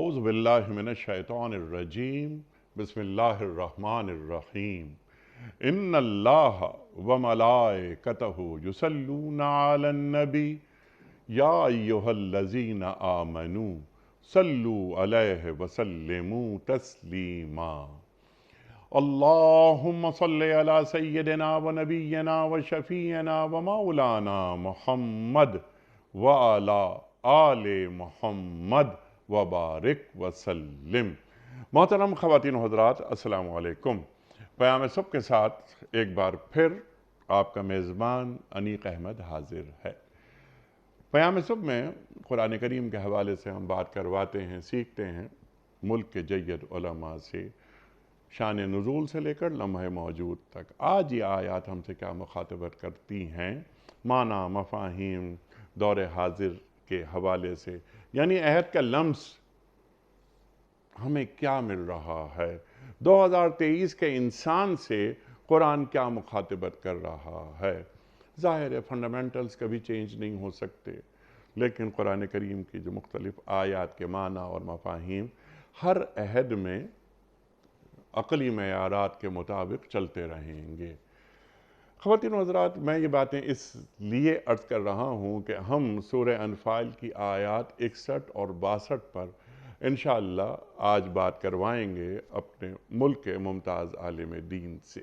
اعوذ باللہ من الشیطان الرجیم بسم اللہ الرحمن الرحیم ان اللہ وملائکتہ یصلون علی النبی یا ایہا الذین آمنوا صلوا علیہ وسلموا تسلیما اللہم صلی علی سیدنا و نبینا و شفیعنا و مولانا محمد وعلی آل محمد وبارک وسلم۔ محترم خواتین و حضرات، السلام علیکم۔ پیام صبح کے ساتھ ایک بار پھر آپ کا میزبان انیق احمد حاضر ہے۔ پیام صبح میں قرآن کریم کے حوالے سے ہم بات کرواتے ہیں، سیکھتے ہیں ملک کے جید علماء سے، شان نزول سے لے کر لمحہ موجود تک۔ آج یہ آیات ہم سے کیا مخاطبت کرتی ہیں، معنی مفاہیم دور حاضر کے حوالے سے، یعنی عہد کا لمس ہمیں کیا مل رہا ہے، 2023 کے انسان سے قرآن کیا مخاطبت کر رہا ہے۔ ظاہر ہے فنڈامنٹلز کبھی چینج نہیں ہو سکتے، لیکن قرآن کریم کی جو مختلف آیات کے معنی اور مفاہیم ہر عہد میں عقلی معیارات کے مطابق چلتے رہیں گے۔ خواتین و حضرات، میں یہ باتیں اس لیے عرض کر رہا ہوں کہ ہم سورہ انفال کی آیات 61 اور 62 پر انشاءاللہ آج بات کروائیں گے اپنے ملک کے ممتاز عالم دین سے۔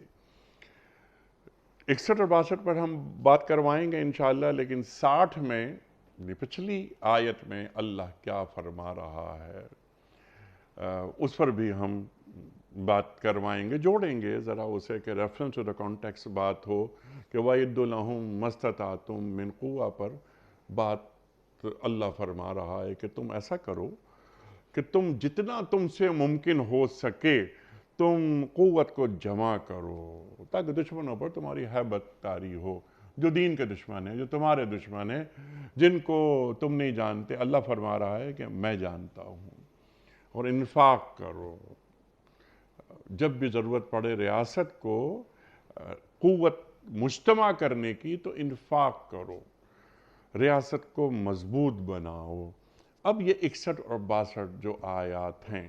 61 اور 62 پر ہم بات کروائیں گے انشاءاللہ، لیکن 60 میں پچھلی آیت میں اللہ کیا فرما رہا ہے اس پر بھی ہم بات کروائیں گے، جوڑیں گے ذرا اسے کہ ریفرنس ٹو دا کانٹیکس بات ہو کہ وَإِدُّ لَهُمْ مَسْتَطَعْتُم مِّن قُوَّةٍ پر بات اللہ فرما رہا ہے کہ تم ایسا کرو کہ تم جتنا تم سے ممکن ہو سکے تم قوت کو جمع کرو، تاکہ دشمنوں پر تمہاری ہیبت طاری ہو۔ جو دین کے دشمن ہیں، جو تمہارے دشمن ہیں، جن کو تم نہیں جانتے، اللہ فرما رہا ہے کہ میں جانتا ہوں۔ اور انفاق کرو، جب بھی ضرورت پڑے ریاست کو قوت مجتمع کرنے کی تو انفاق کرو، ریاست کو مضبوط بناؤ۔ اب یہ 61 اور 62 جو آیات ہیں،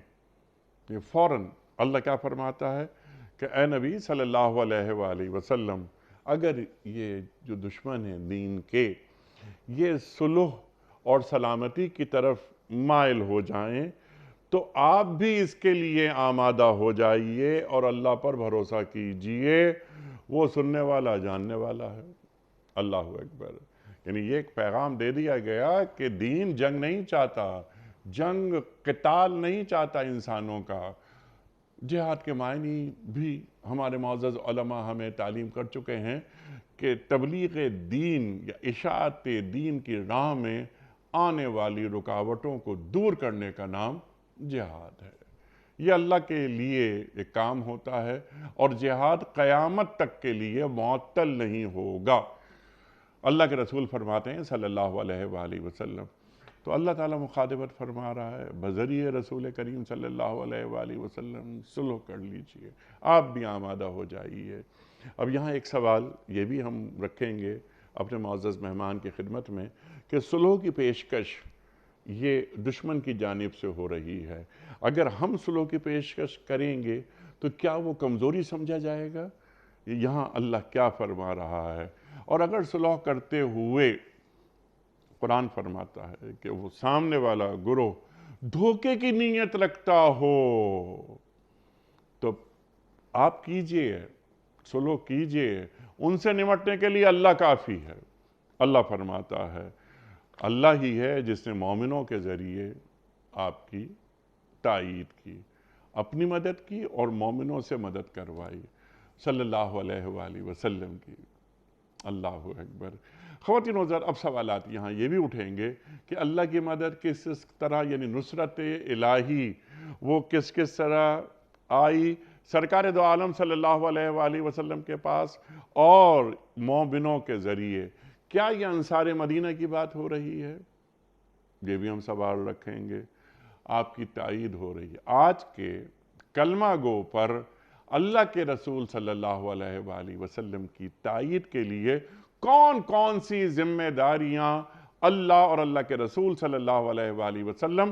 یہ فوراً اللہ کیا فرماتا ہے کہ اے نبی صلی اللہ علیہ وآلہ وسلم، اگر یہ جو دشمن ہیں دین کے، یہ صلح اور سلامتی کی طرف مائل ہو جائیں تو آپ بھی اس کے لیے آمادہ ہو جائیے اور اللہ پر بھروسہ کیجئے، وہ سننے والا جاننے والا ہے۔ اللہ اکبر۔ یعنی یہ ایک پیغام دے دیا گیا کہ دین جنگ نہیں چاہتا، جنگ قتال نہیں چاہتا انسانوں کا۔ جہاد کے معنی بھی ہمارے معزز علماء ہمیں تعلیم کر چکے ہیں کہ تبلیغ دین یا اشاعت دین کی راہ میں آنے والی رکاوٹوں کو دور کرنے کا نام جہاد ہے۔ یہ اللہ کے لیے ایک کام ہوتا ہے اور جہاد قیامت تک کے لیے معطل نہیں ہوگا۔ اللہ کے رسول فرماتے ہیں صلی اللہ علیہ وآلہ وسلم، تو اللہ تعالیٰ مخاطبت فرما رہا ہے بذریعہ رسول کریم صلی اللہ علیہ وآلہ وسلم، صلح کر لیجئے، آپ بھی آمادہ ہو جائیے۔ اب یہاں ایک سوال یہ بھی ہم رکھیں گے اپنے معزز مہمان کی خدمت میں کہ صلح کی پیشکش یہ دشمن کی جانب سے ہو رہی ہے، اگر ہم صلح کی پیشکش کریں گے تو کیا وہ کمزوری سمجھا جائے گا؟ یہاں اللہ کیا فرما رہا ہے؟ اور اگر صلح کرتے ہوئے قرآن فرماتا ہے کہ وہ سامنے والا گروہ دھوکے کی نیت رکھتا ہو تو آپ کیجئے، صلح کیجئے، ان سے نمٹنے کے لیے اللہ کافی ہے۔ اللہ فرماتا ہے اللہ ہی ہے جس نے مومنوں کے ذریعے آپ کی تائید کی، اپنی مدد کی اور مومنوں سے مدد کروائی، صلی اللہ علیہ وآلہ وسلم کی۔ اللہ اکبر۔ خواتین و حضرات، اب سوالات یہاں یہ بھی اٹھیں گے کہ اللہ کی مدد کس طرح، یعنی نصرت الہی وہ کس طرح آئی سرکار دو عالم صلی اللہ علیہ وآلہ وسلم کے پاس اور مومنوں کے ذریعے؟ کیا یہ انصار مدینہ کی بات ہو رہی ہے؟ یہ بھی ہم سوال رکھیں گے۔ آپ کی تائید ہو رہی ہے آج کے کلمہ گو پر اللہ کے رسول صلی اللہ علیہ وآلہ وسلم کی تائید کے لیے کون کون سی ذمہ داریاں اللہ اور اللہ کے رسول صلی اللہ علیہ وآلہ وسلم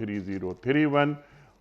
3031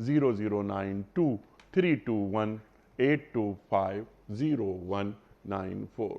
00923218250194।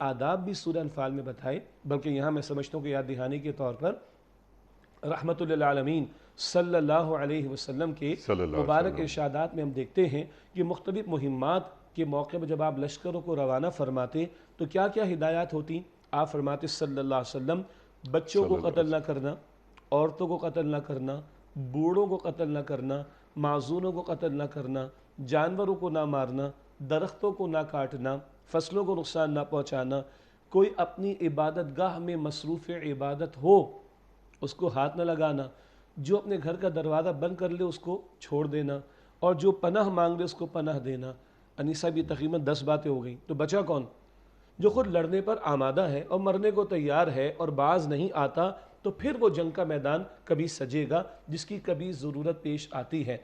آداب بھی سورہ انفال میں بتائے، بلکہ یہاں میں سمجھتا ہوں کہ یاد دہانی کے طور پر رحمت للعالمین صلی اللہ علیہ وسلم کے مبارک ارشادات میں ہم دیکھتے ہیں کہ مختلف مہمات کے موقع پر جب آپ لشکروں کو روانہ فرماتے تو کیا کیا ہدایات ہوتی؟ آپ فرماتے صلی اللہ علیہ وسلم بچوں کو قتل نہ کرنا، عورتوں کو قتل نہ کرنا، بوڑھوں کو قتل نہ کرنا، معذوروں کو قتل نہ کرنا، جانوروں کو نہ مارنا، درختوں کو نہ کاٹنا، فصلوں کو نقصان نہ پہنچانا، کوئی اپنی عبادت گاہ میں مصروف عبادت ہو اس کو ہاتھ نہ لگانا، جو اپنے گھر کا دروازہ بند کر لے اس کو چھوڑ دینا، اور جو پناہ مانگ لے اس کو پناہ دینا۔ انیسہ بھی تقریباً 10 باتیں ہو گئیں، تو بچا کون؟ جو خود لڑنے پر آمادہ ہے اور مرنے کو تیار ہے اور باز نہیں آتا، تو پھر وہ جنگ کا میدان کبھی سجے گا جس کی کبھی ضرورت پیش آتی ہے۔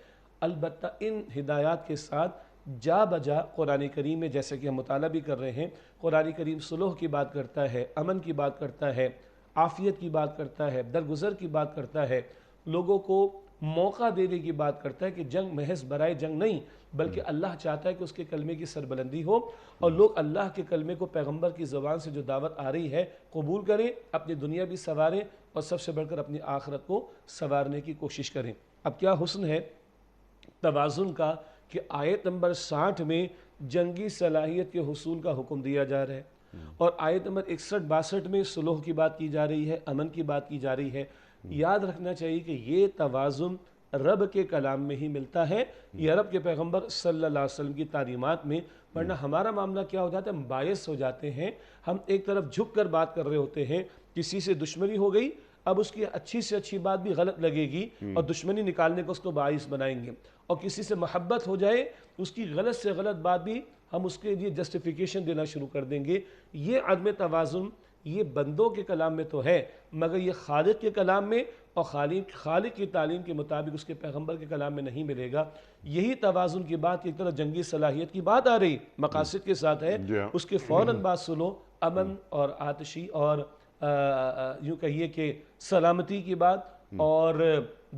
البتہ ان ہدایات کے ساتھ جا بجا قرآن کریم میں جیسے کہ ہم مطالعہ بھی کر رہے ہیں، قرآن کریم صلح کی بات کرتا ہے، امن کی بات کرتا ہے، عافیت کی بات کرتا ہے، درگزر کی بات کرتا ہے، لوگوں کو موقع دینے کی بات کرتا ہے کہ جنگ محض برائے جنگ نہیں، بلکہ اللہ چاہتا ہے کہ اس کے کلمے کی سربلندی ہو اور لوگ اللہ کے کلمے کو پیغمبر کی زبان سے جو دعوت آ رہی ہے قبول کریں، اپنی دنیا بھی سنواریں اور سب سے بڑھ کر اپنی آخرت کو سنوارنے کی کوشش کریں۔ اب کیا حسن ہے توازن کا کہ آیت نمبر 60 میں جنگی صلاحیت کے حصول کا حکم دیا جا رہا ہے، اور آیت نمبر 61-62 میں صلح کی بات کی جا رہی ہے، امن کی بات کی جا رہی ہے۔ یاد رکھنا چاہیے کہ یہ توازن رب کے کلام میں ہی ملتا ہے، یہ رب کے پیغمبر صلی اللہ علیہ وسلم کی تعلیمات میں، ورنہ ہمارا معاملہ کیا ہو جاتا ہے؟ ہم باعث ہو جاتے ہیں، ہم ایک طرف جھک کر بات کر رہے ہوتے ہیں، کسی سے دشمنی ہو گئی، اب اس کی اچھی سے اچھی بات بھی غلط لگے گی اور دشمنی نکالنے کو اس کو باعث بنائیں گے، اور کسی سے محبت ہو جائے اس کی غلط سے غلط بات بھی ہم اس کے لیے جسٹیفیکیشن دینا شروع کر دیں گے۔ یہ عدم توازن یہ بندوں کے کلام میں تو ہے، مگر یہ خالق کے کلام میں اور خالق کی تعلیم کے مطابق اس کے پیغمبر کے کلام میں نہیں ملے گا۔ یہی توازن کی بات ایک طرح جنگی صلاحیت کی بات آ رہی مقاصد کے ساتھ ہے، اس کے فوراً بعد سنو امن اور آتشی اور یوں کہیے کہ سلامتی کی بات اور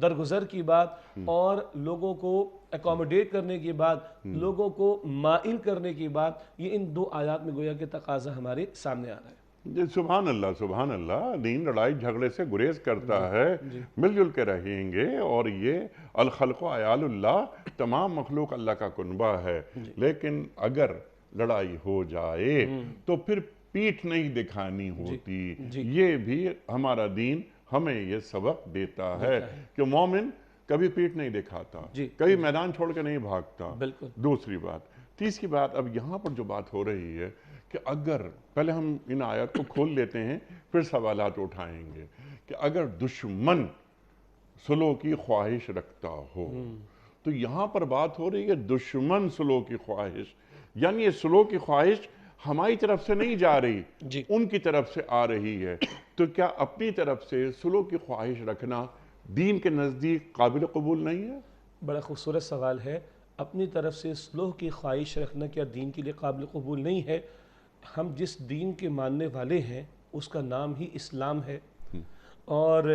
درگزر کی بات اور لوگوں کو اکوموڈیٹ کرنے کی بات، لوگوں کو مائل کرنے کی بات، یہ ان دو آیات میں گویا کہ تقاضا ہمارے سامنے آ رہا ہے۔ جی سبحان اللہ سبحان اللہ، دین لڑائی جھگڑے سے گریز کرتا ہے، مل جل کے رہیں گے، اور یہ الخلق و عیال اللہ، تمام مخلوق اللہ کا کنبہ ہے، لیکن اگر لڑائی ہو جائے تو پھر پیٹھ نہیں دکھانی ہوتی۔ یہ بھی ہمارا دین ہمیں یہ سبق دیتا ہے کہ مومن کبھی پیٹھ نہیں دکھاتا، کبھی میدان چھوڑ کے نہیں بھاگتا۔ دوسری بات، تیسری بات، اب یہاں پر جو بات ہو رہی ہے کہ اگر پہلے ہم ان آیات کو کھول لیتے ہیں پھر سوالات اٹھائیں گے کہ اگر دشمن صلح کی خواہش رکھتا ہو، تو یہاں پر بات ہو رہی ہے دشمن صلح کی خواہش، یعنی یہ صلح کی خواہش ہماری طرف سے نہیں جا رہی، ان کی طرف سے آ رہی ہے۔ تو کیا اپنی طرف سے صلح کی خواہش رکھنا دین کے نزدیک قابل قبول نہیں ہے؟ بڑا خوبصورت سوال ہے۔ اپنی طرف سے صلح کی خواہش رکھنا کیا دین کے لیے قابل قبول نہیں ہے؟ ہم جس دین کے ماننے والے ہیں اس کا نام ہی اسلام ہے، اور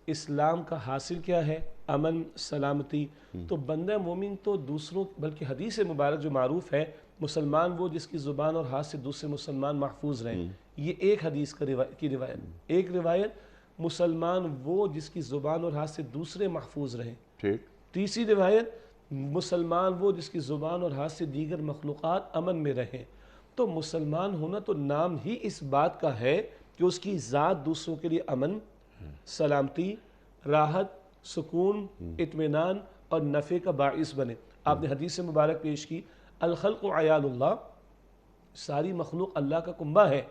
اسلام کا حاصل کیا ہے؟ امن، سلامتی۔ تو بندہ مومن تو دوسروں، بلکہ حدیث مبارک جو معروف ہے، مسلمان وہ جس کی زبان اور ہاتھ سے دوسرے مسلمان محفوظ رہیں، یہ ایک حدیث کی روایت۔ ایک روایت مسلمان وہ جس کی زبان اور ہاتھ سے دوسرے محفوظ رہیں۔ تیسری روایت مسلمان وہ جس کی زبان اور ہاتھ سے دیگر مخلوقات امن میں رہیں۔ تو مسلمان ہونا تو نام ہی اس بات کا ہے کہ اس کی ذات دوسروں کے لیے امن، سلامتی، راحت، سکون، اطمینان اور نفع کا باعث بنے۔ آپ نے حدیث مبارک پیش کی، الخلق عیال اللہ، ساری مخلوق اللہ کا کنبہ ہے،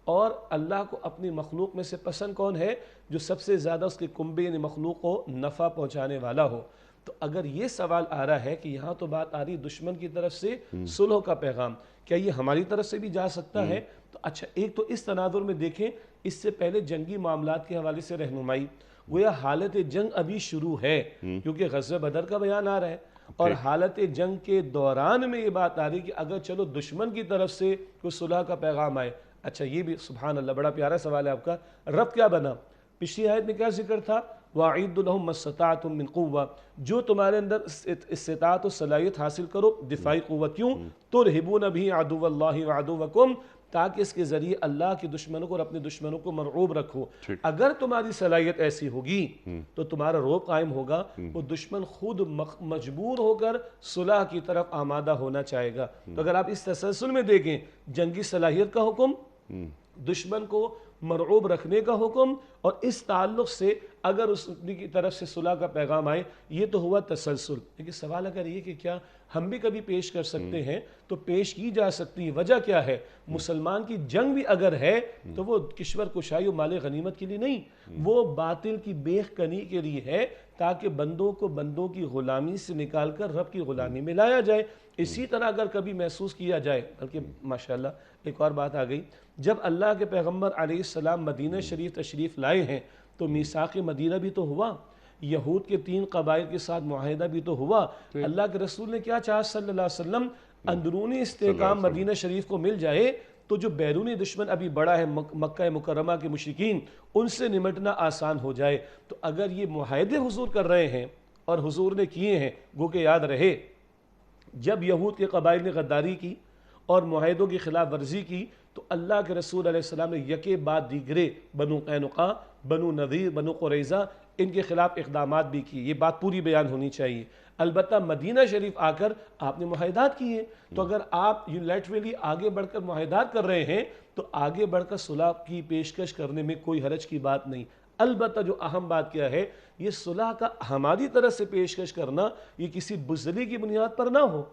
اور اللہ کو اپنی مخلوق میں سے پسند کون ہے؟ جو سب سے زیادہ اس کے کنبے یعنی مخلوق کو نفع پہنچانے والا ہو۔ تو اگر یہ سوال آ رہا ہے کہ یہاں تو بات آ رہی دشمن کی طرف سے صلح کا پیغام، کیا یہ ہماری طرف سے بھی جا سکتا ہے؟ تو اچھا، ایک تو اس تناظر میں دیکھیں، اس سے پہلے جنگی معاملات کے حوالے سے رہنمائی، گویا حالت جنگ ابھی شروع ہے، کیونکہ غزوہ بدر کا بیان آ رہا ہے، اور حالت جنگ کے دوران میں یہ بات آ رہی کہ اگر چلو دشمن کی طرف سے کوئی صلح کا پیغام آئے۔ اچھا، یہ بھی سبحان اللہ بڑا پیارا سوال ہے آپ کا، رب کیا بنا؟ پچھلی آیت میں کیا ذکر تھا؟ وَأَعِدُّوا لَهُم مَّا اسْتَطَعْتُم مِّن قُوَّةٍ، جو تمہارے اندر استطاعت و صلاحیت حاصل کرو دفاعی قوت، کیوں؟ تُرْهِبُونَ بِهِ عَدُوَّ اللَّهِ وَعَدُوَّكُمْ، تاکہ اس کے ذریعے اللہ کے دشمنوں کو اور اپنے دشمنوں کو مرعوب رکھو۔ اگر تمہاری صلاحیت ایسی ہوگی تو تمہارا روب قائم ہوگا، وہ دشمن خود مجبور ہو کر صلح کی طرف آمادہ ہونا چاہے گا۔ تو اگر آپ اس تسلسل میں دیکھیں، جنگی صلاحیت کا حکم، دشمن کو مرعوب رکھنے کا حکم، اور اس تعلق سے اگر اس کی طرف سے صلح کا پیغام آئے، یہ تو ہوا تسلسل۔ لیکن سوال اگر یہ کہ کیا ہم بھی کبھی پیش کر سکتے ہیں، تو پیش کی جا سکتی ہے۔ وجہ کیا ہے؟ مسلمان کی جنگ بھی اگر ہے تو وہ کشور کشائی و مال غنیمت کے لیے نہیں، وہ باطل کی بیخ کنی کے لیے ہے، تاکہ بندوں کو بندوں کی غلامی سے نکال کر رب کی غلامی میں لایا جائے۔ اسی طرح اگر کبھی محسوس کیا جائے، بلکہ ماشاءاللہ ایک اور بات آ گئی، جب اللہ کے پیغمبر علیہ السلام مدینہ شریف تشریف لائے ہیں تو میثاق مدینہ بھی تو ہوا، یہود کے 3 قبائل کے ساتھ معاہدہ بھی تو ہوا۔ اللہ کے رسول نے کیا چاہا صلی اللہ علیہ وسلم؟ اندرونی استحکام مدینہ شریف کو مل جائے تو جو بیرونی دشمن ابھی بڑا ہے مکہ مکرمہ کے مشرکین، ان سے نمٹنا آسان ہو جائے۔ تو اگر یہ معاہدے حضور کر رہے ہیں اور حضور نے کیے ہیں، گو کہ یاد رہے جب یہود کے قبائل نے غداری کی اور معاہدوں کی خلاف ورزی کی تو اللہ کے رسول علیہ السلام نے یکے بعد دیگرے بنو قینقاع، بنو نذیر، بنو قریظہ، ان کے خلاف اقدامات بھی کیے۔ یہ بات پوری بیان ہونی چاہیے۔ البتہ مدینہ شریف آ کر آپ نے معاہدات کیے، تو اگر آپ یونیلیٹرلی آگے بڑھ کر معاہدات کر رہے ہیں تو آگے بڑھ کر صلح کی پیشکش کرنے میں کوئی حرج کی بات نہیں۔ البتہ جو اہم بات کیا ہے، یہ صلح کا ہماری طرف سے پیشکش کرنا یہ کسی بزدلی کی بنیاد پر نہ ہو،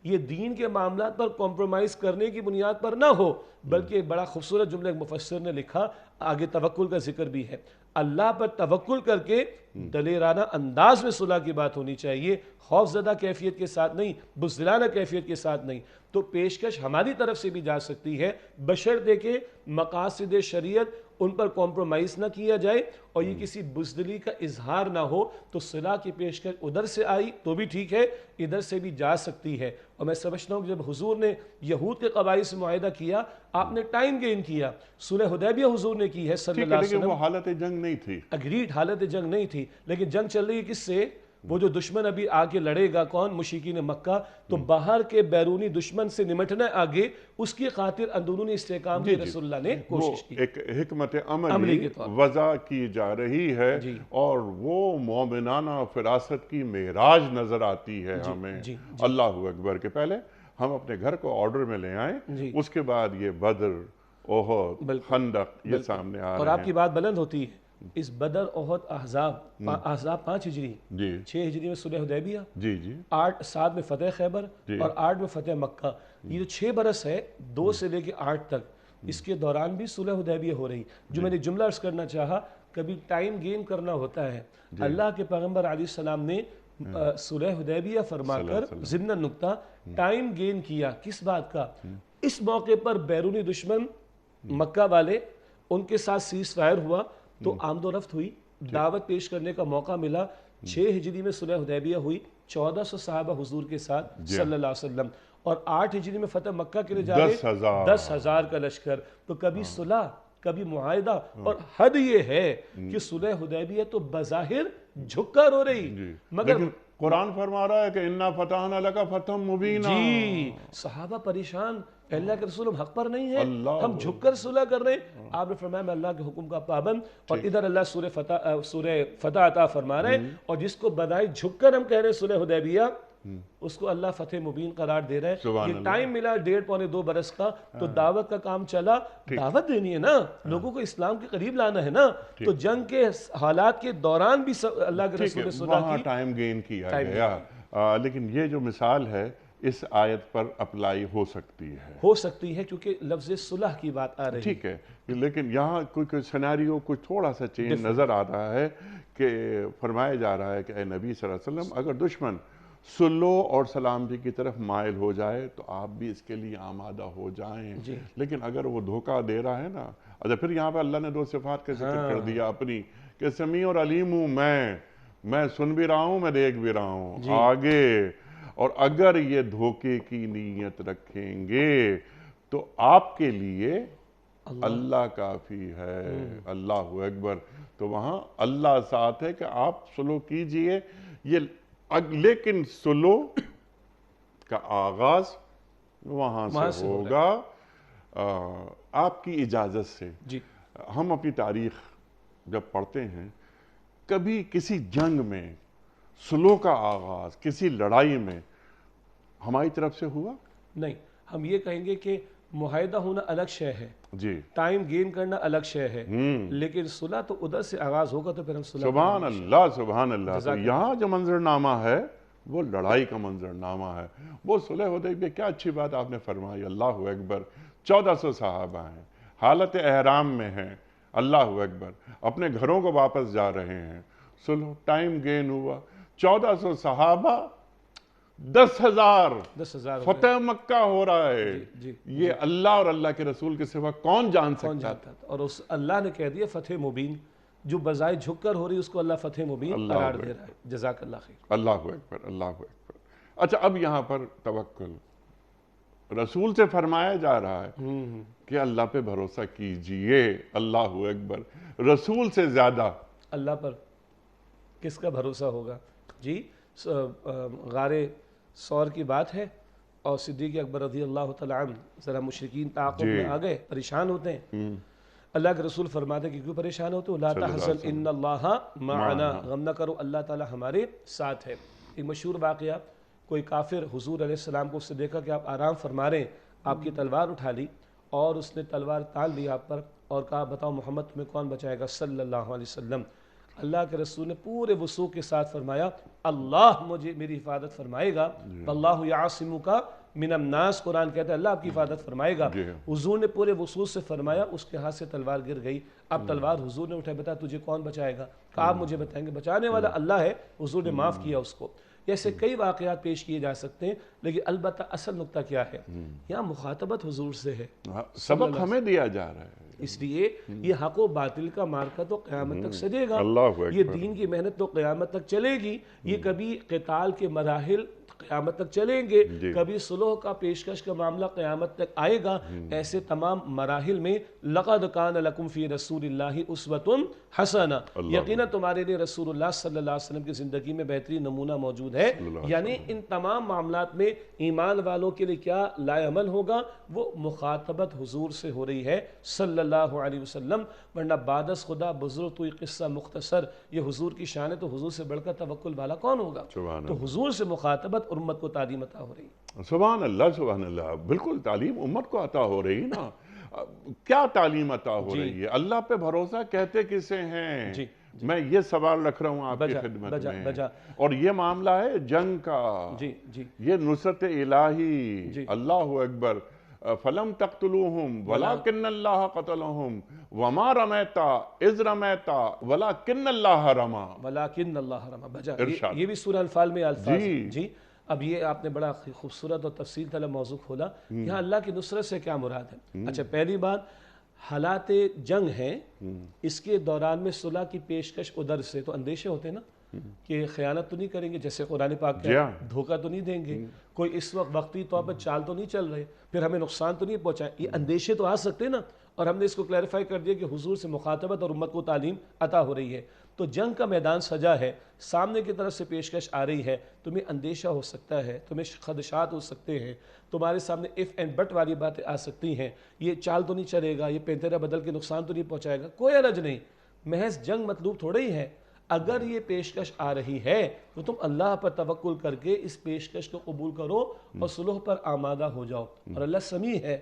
یہ دین کے معاملات پر کمپرومائز کرنے کی بنیاد پر نہ ہو، بلکہ ایک بڑا خوبصورت جملہ ایک مفسر نے لکھا، آگے توکل کا ذکر بھی ہے، اللہ پر توکل کر کے دلیرانہ انداز میں صلح کی بات ہونی چاہیے، خوف زدہ کیفیت کے ساتھ نہیں، بزدلانہ کیفیت کے ساتھ نہیں۔ تو پیشکش ہماری طرف سے بھی جا سکتی ہے، بشرطے کہ مقاصد شریعت ان پر کمپرومائز نہ کیا جائے اور یہ کسی بزدلی کا اظہار نہ ہو۔ تو صلح کی پیشکش ادھر سے آئی تو بھی ٹھیک ہے، ادھر سے بھی جا سکتی ہے۔ اور میں سمجھتا ہوں کہ جب حضور نے یہود کے قبائل سے معاہدہ کیا، آپ نے ٹائم گین کیا۔ صلح حدیبیہ حضور نے کی ہے صلی اللہ علیہ وسلم، لیکن وہ حالت جنگ نہیں تھی، اگریڈ حالت جنگ نہیں تھی، لیکن جنگ چل رہی ہے کس سے؟ وہ جو دشمن ابھی آگے لڑے گا کون؟ مشرکین مکہ۔ تو باہر کے بیرونی دشمن سے نمٹنا آگے، اس کی خاطر اندرونی استحکام کی رسول اللہ نے کوشش کی، ایک حکمت عملی وضع کی جا رہی ہے، اور وہ مومنانہ فراست کی معراج نظر آتی ہے ہمیں۔ اللہ اکبر کے پہلے ہم اپنے گھر کو آرڈر میں لے آئیں، اس کے بعد یہ بدر، احد، خندق یہ سامنے آ رہے ہیں۔ اور آپ کی بات بلند ہوتی ہے، اس بدر، احد، احزاب 5 ہجری، 6 ہجری میں صلح حدیبیہ، 7 میں فتح خیبر اور 8 میں فتح مکہ۔ یہ جو 6 برس ہے، 2 سے لے کے 8 تک، اس کے دوران بھی صلح حدیبیہ ہو رہی۔ جو میں نے جملہ عرض کرنا چاہا، کبھی ٹائم گین کرنا ہوتا ہے۔ اللہ کے پیغمبر علیہ السلام نے صلح حدیبیہ فرما کر ضمن نکتہ ٹائم گین کیا، کس بات کا؟ اس موقع پر بیرونی دشمن مکہ والے، ان کے ساتھ سیز فائر ہوا تو آمد و رفت ہوئی، دعوت پیش کرنے کا موقع ملا۔ 6 ہجری میں صلح حدیبیہ ہوئی، 1400 صحابہ حضور کے ساتھ صلی اللہ علیہ وسلم، اور 8 ہجری میں فتح مکہ کے لیے جا رہے 10,000 کا لشکر۔ تو کبھی صلح، کبھی معاہدہ، اور حد یہ ہے کہ صلح حدیبیہ تو بظاہر جھک کر ہو رہی، مگر قرآن فرما رہا ہے کہ اِنَّا فَتَحْنَا لَكَ فَتْحًا مُبِينًا۔ صحابہ پریشان، اللہ کے رسول ہم حق پر نہیں ہیں، ہم جھک کر صلح کر رہے ہیں۔ آپ نے فرمایا میں اللہ کے حکم کا پابند، اور ادھر اللہ سورہ فتح عطا فرما رہے ہیں، اور جس کو بدائے جھک کر ہم کہہ رہے ہیں صلح حدیبیہ، اس کو اللہ فتح مبین قرار دے رہا ہے۔ یہ ٹائم ملا 1.5-2 برس کا، تو دعوت کا کام چلا، دعوت دینی ہے نا، لوگوں کو اسلام کے قریب لانا ہے نا۔ تو جنگ کے حالات کے دوران بھی اللہ کے رسول نے صلح کی، ٹائم گین کیا گیا۔ لیکن یہ جو مثال ہے اس آیت پر اپلائی ہو سکتی ہے کیونکہ لفظ صلح کی بات آ رہی ہے، ٹھیک ہے۔ لیکن یہاں کوئی سیناریو کوئی تھوڑا سا چینج نظر آ رہا ہے کہ فرمایا جا رہا ہے کہ اے نبی صلی اللہ علیہ وسلم، اگر دشمن صلح اور سلامتی کی طرف مائل ہو جائے تو آپ بھی اس کے لیے آمادہ ہو جائیں۔ لیکن اگر وہ دھوکہ دے رہا ہے نا، اچھا پھر یہاں پہ اللہ نے 2 صفات کا ذکر کر دیا اپنی، کہ سمیع اور علیم ہوں میں سن بھی رہا ہوں، میں دیکھ بھی رہا ہوں آگے۔ اور اگر یہ دھوکے کی نیت رکھیں گے تو آپ کے لیے اللہ کافی ہے، اللہ اکبر۔ تو وہاں اللہ ساتھ ہے کہ آپ سلو کیجئے، لیکن سلو کا آغاز وہاں سے ہوگا آپ کی اجازت سے۔ جی ہم اپنی تاریخ جب پڑھتے ہیں، کبھی کسی جنگ میں سلو کا آغاز کسی لڑائی میں ہماری طرف سے ہوا؟ نہیں، ہم یہ کہیں گے کہ معاہدہ ہونا الگ شے ہے، جی، ٹائم گین کرنا الگ شے ہے، لیکن صلح تو ادھر سے آغاز ہوگا تو پھر ہم صلح سبحان اللہ سبحان اللہ۔ تو جزاک یہاں جو منظرنامہ ہے وہ لڑائی کا منظرنامہ ہے، وہ صلح حدیبیہ۔ کیا اچھی بات آپ نے فرمائی، اللہ اکبر۔ 1400 صحابہ ہیں، حالت احرام میں ہیں، اللہ اکبر، اپنے گھروں کو واپس جا رہے ہیں، صلح، ٹائم گین ہوا، 1400 صحابہ، 10,000 10,000 فتح مکہ ہو رہا ہے۔ جی یہ اللہ اور اللہ کے رسول کے سوا کون جان سکتا تھا؟ اور اس اللہ نے کہہ دیا فتح مبین، جو بظاہر جھک کر ہو رہی اس کو اللہ فتح مبین قرار دے رہا ہے۔ جزاک اللہ خیر۔ اللہ اکبر، اللہ اکبر۔ اچھا، اب یہاں پر توکل رسول سے فرمایا جا رہا ہے کہ اللہ پہ بھروسہ کیجئے، اللہ اکبر۔ رسول سے زیادہ اللہ پر کس کا بھروسہ ہوگا؟ جی، غار ثور کی بات ہے، اور صدیق اکبر رضی اللہ تعالیٰ عنہ ذرا مشرکین تعاقب میں آ گئے، پریشان ہوتے ہیں۔ اللہ کے رسول فرماتے ہیں کہ کیوں پریشان ہوتے ہو؟ لا تحزن ان اللہ معنا، غم نہ کرو، اللہ تعالیٰ ہمارے ساتھ ہے۔ ایک مشہور واقعہ، کوئی کافر حضور علیہ السلام کو اس سے دیکھا کہ آپ آرام فرما رہے ہیں، آپ کی تلوار اٹھا لی اور اس نے تلوار تان لی آپ پر اور کہا بتاؤ محمد تمہیں کون بچائے گا صلی اللہ علیہ وسلم۔ اللہ کے رسول نے پورے وثوق کے ساتھ فرمایا اللہ مجھے میری حفاظت فرمائے گا، واللہ یعصمک من الناس، قرآن کہتا ہے اللہ آپ کی حفاظت فرمائے گا۔ حضور نے پورے وثوق سے فرمایا، اس کے ہاتھ سے تلوار گر گئی۔ اب تلوار حضور نے اٹھایا، بتا تجھے کون بچائے گا؟ کہا آپ مجھے بتائیں گے، بچانے والا اللہ ہے۔ حضور نے معاف کیا اس کو۔ ایسے کئی واقعات پیش کیے جا سکتے ہیں، لیکن البتہ اصل نقطہ کیا ہے؟ یہاں مخاطبت حضور سے ہے، سبق ہمیں دیا جا رہا ہے۔ اس لیے یہ حق و باطل کا مارکا تو قیامت تک سجے گا، یہ دین کی محنت تو قیامت تک چلے گی، یہ کبھی قتال کے مراحل قیامت تک چلیں گے، کبھی صلح کا پیشکش کا معاملہ قیامت تک آئے گا۔ ایسے تمام مراحل میں لقد کان لکم فی رسول اللہ اسوۃ حسنہ، یقیناً تمہارے لیے رسول اللہ صلی اللہ علیہ وسلم کی زندگی میں بہترین نمونہ موجود ہے۔ یعنی ان تمام معاملات میں ایمان والوں کے لیے کیا لائے عمل ہوگا؟ وہ مخاطبت حضور سے ہو رہی ہے صلی اللہ علیہ وسلم، ورنہ بعد از خدا بزرگ تو یہ قصہ مختصر، یہ حضور کی شان ہے، تو حضور سے بڑھ کر توکل والا کون ہوگا؟ تو حضور سے مخاطبت امت کو تعلیم عطا ہو رہی ہے۔ سبحان اللہ سبحان اللہ، بالکل تعلیم امت کو عطا ہو رہی نا۔ کیا تعلیم عطا ہو رہی ہے؟ اللہ پہ بھروسہ کہتے کسے ہیں؟ میں یہ سوال رکھ رہا ہوں آپ کی خدمت میں، اور یہ معاملہ ہے جنگ کا، یہ نصرت الہی، اللہ اکبر۔ فلم تقتلوہم ولکن اللہ قتلہم وما رمیتا اذ رمیتا ولکن اللہ رما، ولکن اللہ رما۔ بجا یہ بھی سورہ انفال میں الفاظ ہیں۔ جی، اب یہ آپ نے بڑا خوبصورت اور تفصیل طلب موضوع کھولا۔ یہاں اللہ کی نصرت سے کیا مراد ہے؟ اچھا، پہلی بات حالات جنگ ہیں، اس کے دوران میں صلح کی پیشکش ادھر سے تو اندیشے ہوتے ہیں نا کہ خیانت تو نہیں کریں گے، جیسے قرآن پاک کہتا ہے دھوکہ تو نہیں دیں گے، کوئی اس وقت وقتی طور پر چال تو نہیں چل رہے، پھر ہمیں نقصان تو نہیں پہنچائیں، یہ اندیشے تو آ سکتے ہیں نا۔ اور ہم نے اس کو کلیریفائی کر دیا کہ حضور سے مخاطبت اور امت کو تعلیم عطا ہو رہی ہے، تو جنگ کا میدان سجا ہے، سامنے کی طرف سے پیشکش آ رہی ہے، تمہیں اندیشہ ہو سکتا ہے، تمہیں خدشات ہو سکتے ہیں، تمہارے سامنے اف اینڈ بٹ والی باتیں آ سکتی ہیں، یہ چال تو نہیں چلے گا، یہ پینترا بدل کے نقصان تو نہیں پہنچائے گا، کوئی حرج نہیں، محض جنگ مطلوب تھوڑا ہی ہے۔ اگر یہ پیشکش آ رہی ہے تو تم اللہ پر توکل کر کے اس پیشکش کو قبول کرو اور صلح پر آمادہ ہو جاؤ، اور اللہ سمیع ہے۔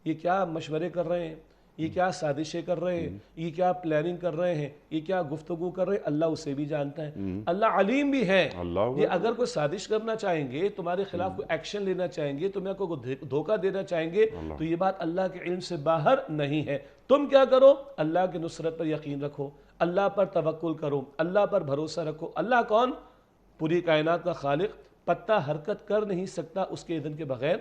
یہ کیا مشورے کر رہے ہیں، یہ کیا سازشیں کر رہے ہیں، یہ کیا پلاننگ کر رہے ہیں، یہ کیا گفتگو کر رہے ہیں، اللہ اسے بھی جانتا ہے، اللہ علیم بھی ہے۔ یہ اگر کوئی سازش کرنا چاہیں گے، تمہارے خلاف کوئی ایکشن لینا چاہیں گے، تمہیں کوئی دھوکہ دینا چاہیں گے، تو یہ بات اللہ کے علم سے باہر نہیں ہے۔ تم کیا کرو؟ اللہ کی نصرت پر یقین رکھو، اللہ پر توکل کرو، اللہ پر بھروسہ رکھو۔ اللہ کون؟ پوری کائنات کا خالق، پتہ حرکت کر نہیں سکتا اس کے اذن کے بغیر،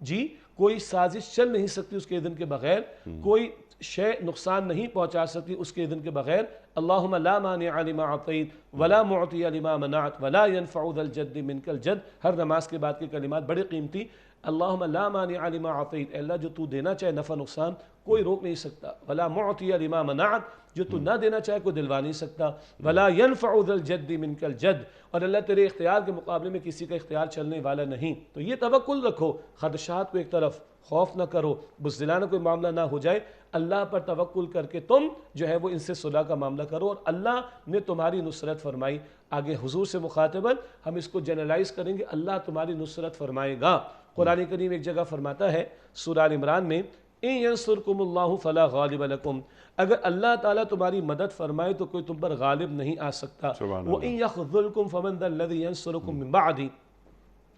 جی کوئی سازش چل نہیں سکتی اس کے اذن کے بغیر، کوئی شے نقصان نہیں پہنچا سکتی اس کے اذن کے بغیر۔ اللہم لا مانع لما اعطیت ولا معطی لما منعت ولا ينفع ذا الجد منک الجد، ہر نماز کے بعد کے کلمات بڑے قیمتی۔ اللہم لا مانع لما عطیت، اے اللہ جو تو دینا چاہے نفع نقصان کوئی روک نہیں سکتا، ولا معطی لما منعت، جو تو نہ دینا چاہے کوئی دلوا نہیں سکتا، ولا ينفع ذا الجد منک الجد، اور اللہ تیرے اختیار کے مقابلے میں کسی کا اختیار چلنے والا نہیں۔ تو یہ توکل رکھو، خدشات کو ایک طرف، خوف نہ کرو، بزدلانہ کوئی معاملہ نہ ہو جائے، اللہ پر توکل کر کے تم جو ہے وہ ان سے صلح کا معاملہ کرو، اور اللہ نے تمہاری نصرت فرمائی۔ آگے حضور سے مخاطباً ہم اس کو جنرلائز کریں گے، اللہ تمہاری نصرت فرمائے گا۔ قرآن کریم ایک جگہ فرماتا ہے سورہ آل عمران میں، ان ینصرکم اللہ فلا غالب لکم، اگر اللہ تعالیٰ تمہاری مدد فرمائے تو کوئی تم پر غالب نہیں آ سکتا، وَإِن يَخْذُلْكُمْ فَمَنْ ذَا الَّذِي يَنصُرُكُم مِّن بَعْدِهِ،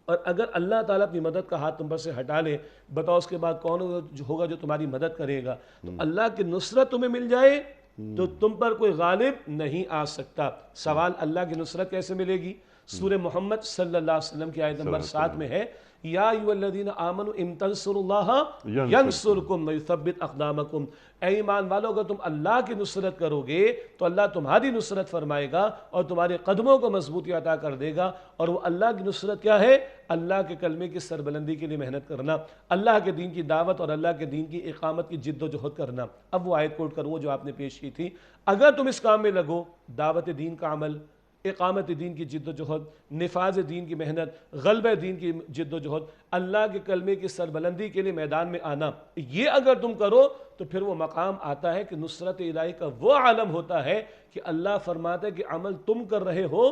اور اگر اللہ تعالیٰ اپنی مدد کا ہاتھ تم پر سے ہٹا لے، بتاؤ اس کے بعد کون ہوگا جو تمہاری مدد کرے گا؟ تو اللہ کی نصرت تمہیں مل جائے تو تم پر کوئی غالب نہیں آ سکتا۔ سوال اللہ کی نصرت کیسے ملے گی؟ سورہ محمد صلی اللہ علیہ وسلم کی آیت نمبر 7 میں ہے، یا ایھا الذین آمنوا ان تنصروا اللہ ینصرکم ویثبت اقدامکم، اے ایمان والو اگر تم اللہ کی نصرت کرو گے تو اللہ تمہاری نصرت فرمائے گا اور تمہارے قدموں کو مضبوطی عطا کر دے گا۔ اور وہ اللہ کی نصرت کیا ہے؟ اللہ کے کلمے کی سربلندی کے لیے محنت کرنا، اللہ کے دین کی دعوت اور اللہ کے دین کی اقامت کی جد و جہد کرنا۔ اب وہ آیت کوٹ کروں جو آپ نے پیش کی تھی، اگر تم اس کام میں لگو، دعوت دین کا عمل، اقامت دین کی جد و جہد، نفاذ دین کی محنت، غلبہ دین کی جد و جہد، اللہ کے کلمے کی سربلندی کے لیے میدان میں آنا، یہ اگر تم کرو تو پھر وہ مقام آتا ہے کہ نصرت الہی کا وہ عالم ہوتا ہے کہ اللہ فرماتا ہے کہ عمل تم کر رہے ہو،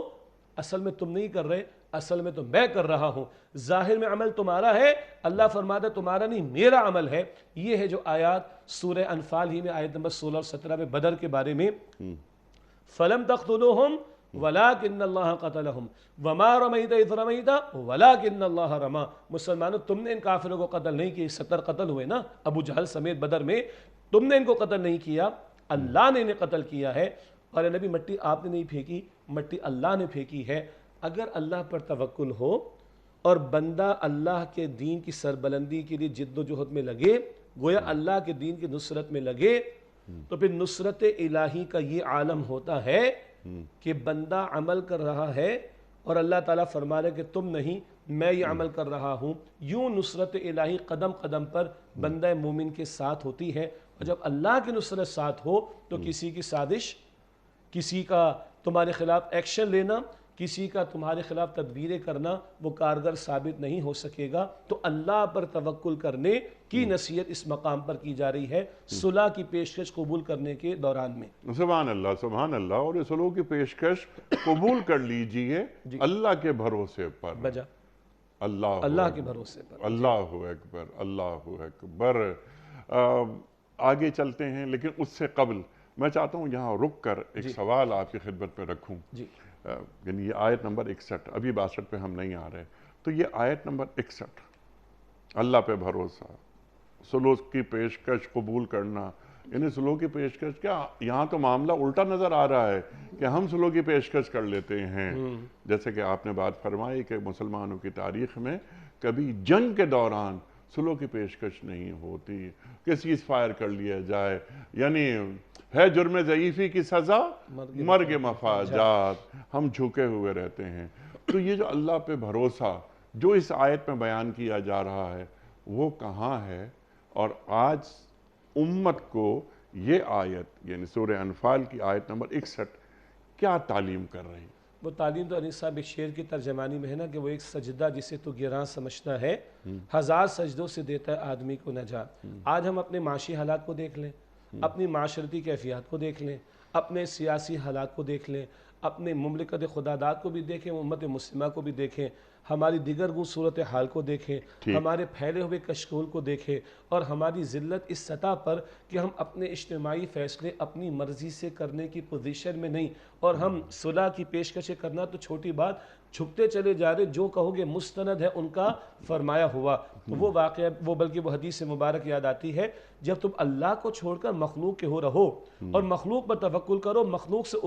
اصل میں تم نہیں کر رہے، اصل میں تو میں کر رہا ہوں، ظاہر میں عمل تمہارا ہے، اللہ فرماتا ہے تمہارا نہیں میرا عمل ہے۔ یہ ہے جو آیات سورہ انفال ہی میں آیت نمبر 16 اور 17 میں بدر کے بارے میں، فَلَمْ تَقْتُلُوهُمْ وَلَٰكِنَّ اللَّهَ قَتَلَهُمْ وَمَا رَمَيْتَ إِذْ رَمَيْتَ وَلَٰكِنَّ اللَّهَ رَمَىٰ۔ مسلمانوں تم نے ان کافروں کو قتل نہیں کیا، 70 قتل ہوئے نا ابو جہل سمیت بدر میں، تم نے ان کو قتل نہیں کیا، اللہ نے انہیں قتل کیا ہے۔ اور نبی مٹی آپ نے نہیں پھینکی، مٹی اللہ نے پھینکی ہے۔ اگر اللہ پر توکل ہو اور بندہ اللہ کے دین کی سربلندی کے لیے جد و جہد میں لگے، گویا اللہ کے دین کی نصرت میں لگے، تو پھر نصرت الہی کا یہ عالم ہوتا ہے کہ بندہ عمل کر رہا ہے اور اللہ تعالیٰ فرما رہا ہے کہ تم نہیں، میں یہ عمل کر رہا ہوں۔ یوں نصرت الہی قدم قدم پر بندہ مومن کے ساتھ ہوتی ہے، اور جب اللہ کی نصرت ساتھ ہو تو کسی کی سازش، کسی کا تمہارے خلاف ایکشن لینا، کسی کا تمہارے خلاف تدبیریں کرنا وہ کارگر ثابت نہیں ہو سکے گا۔ تو اللہ پر توکل کرنے کی نصیحت اس مقام پر کی جا رہی ہے صلح کی پیشکش قبول کرنے کے دوران میں۔ سبحان اللہ، سبحان اللہ۔ اور صلح کی پیشکش قبول کر لیجئے اللہ کے بھروسے پر، بجا اللہ کے بھروسے پر۔ اللہ اکبر، اللہ اکبر۔ آگے چلتے ہیں، لیکن اس سے قبل میں چاہتا ہوں یہاں رک کر ایک سوال آپ کی خدمت پہ رکھوں۔ یعنی یہ آیت نمبر 61، ابھی 62 پہ ہم نہیں آ رہے، تو یہ آیت نمبر 61، اللہ پہ بھروسہ، صلح کی پیشکش قبول کرنا، یعنی صلح کی پیشکش کیا، یہاں تو معاملہ الٹا نظر آ رہا ہے کہ ہم صلح کی پیشکش کر لیتے ہیں۔ جیسے کہ آپ نے بات فرمائی کہ مسلمانوں کی تاریخ میں کبھی جنگ کے دوران صلح کی پیشکش نہیں ہوتی کہ سیز فائر کر لیا جائے، یعنی ہے جرم ضعیفی کی سزا مرگ مفاجات، ہم جھکے ہوئے رہتے ہیں۔ تو یہ جو اللہ پہ بھروسہ جو اس آیت میں بیان کیا جا رہا ہے وہ کہاں ہے؟ اور آج امت کو یہ آیت یعنی سورہ انفال کی آیت نمبر 61 کیا تعلیم کر رہی؟ وہ تعلیم تو انیس صاحب ایک شعر کی ترجمانی میں ہے نا کہ وہ ایک سجدہ جسے تو گراں سمجھتا ہے، 1000 سجدوں سے دیتا ہے آدمی کو نجات۔ آج ہم اپنے معاشی حالات کو دیکھ لیں، اپنی معاشرتی کیفیات کو دیکھ لیں، اپنے سیاسی حالات کو دیکھ لیں، اپنے مملکت خداداد کو بھی دیکھیں، امت مسلمہ کو بھی دیکھیں، ہماری دیگر گو صورتحال کو دیکھیں، ہمارے پھیلے ہوئے کشکول کو دیکھیں، اور ہماری ذلت اس سطح پر کہ ہم اپنے اجتماعی فیصلے اپنی مرضی سے کرنے کی پوزیشن میں نہیں، اور ہم صلح کی پیشکشیں کرنا تو چھوٹی بات، جھکتے چلے جا رہے، جو کہو گے مستند ہے ان کا فرمایا ہوا۔ تو وہ واقعہ، وہ بلکہ وہ حدیث مبارک یاد آتی ہے، جب تم اللہ کو چھوڑ کر مخلوق کے ہو رہو اور مخلوق پر توکل کرو، مخلوق سے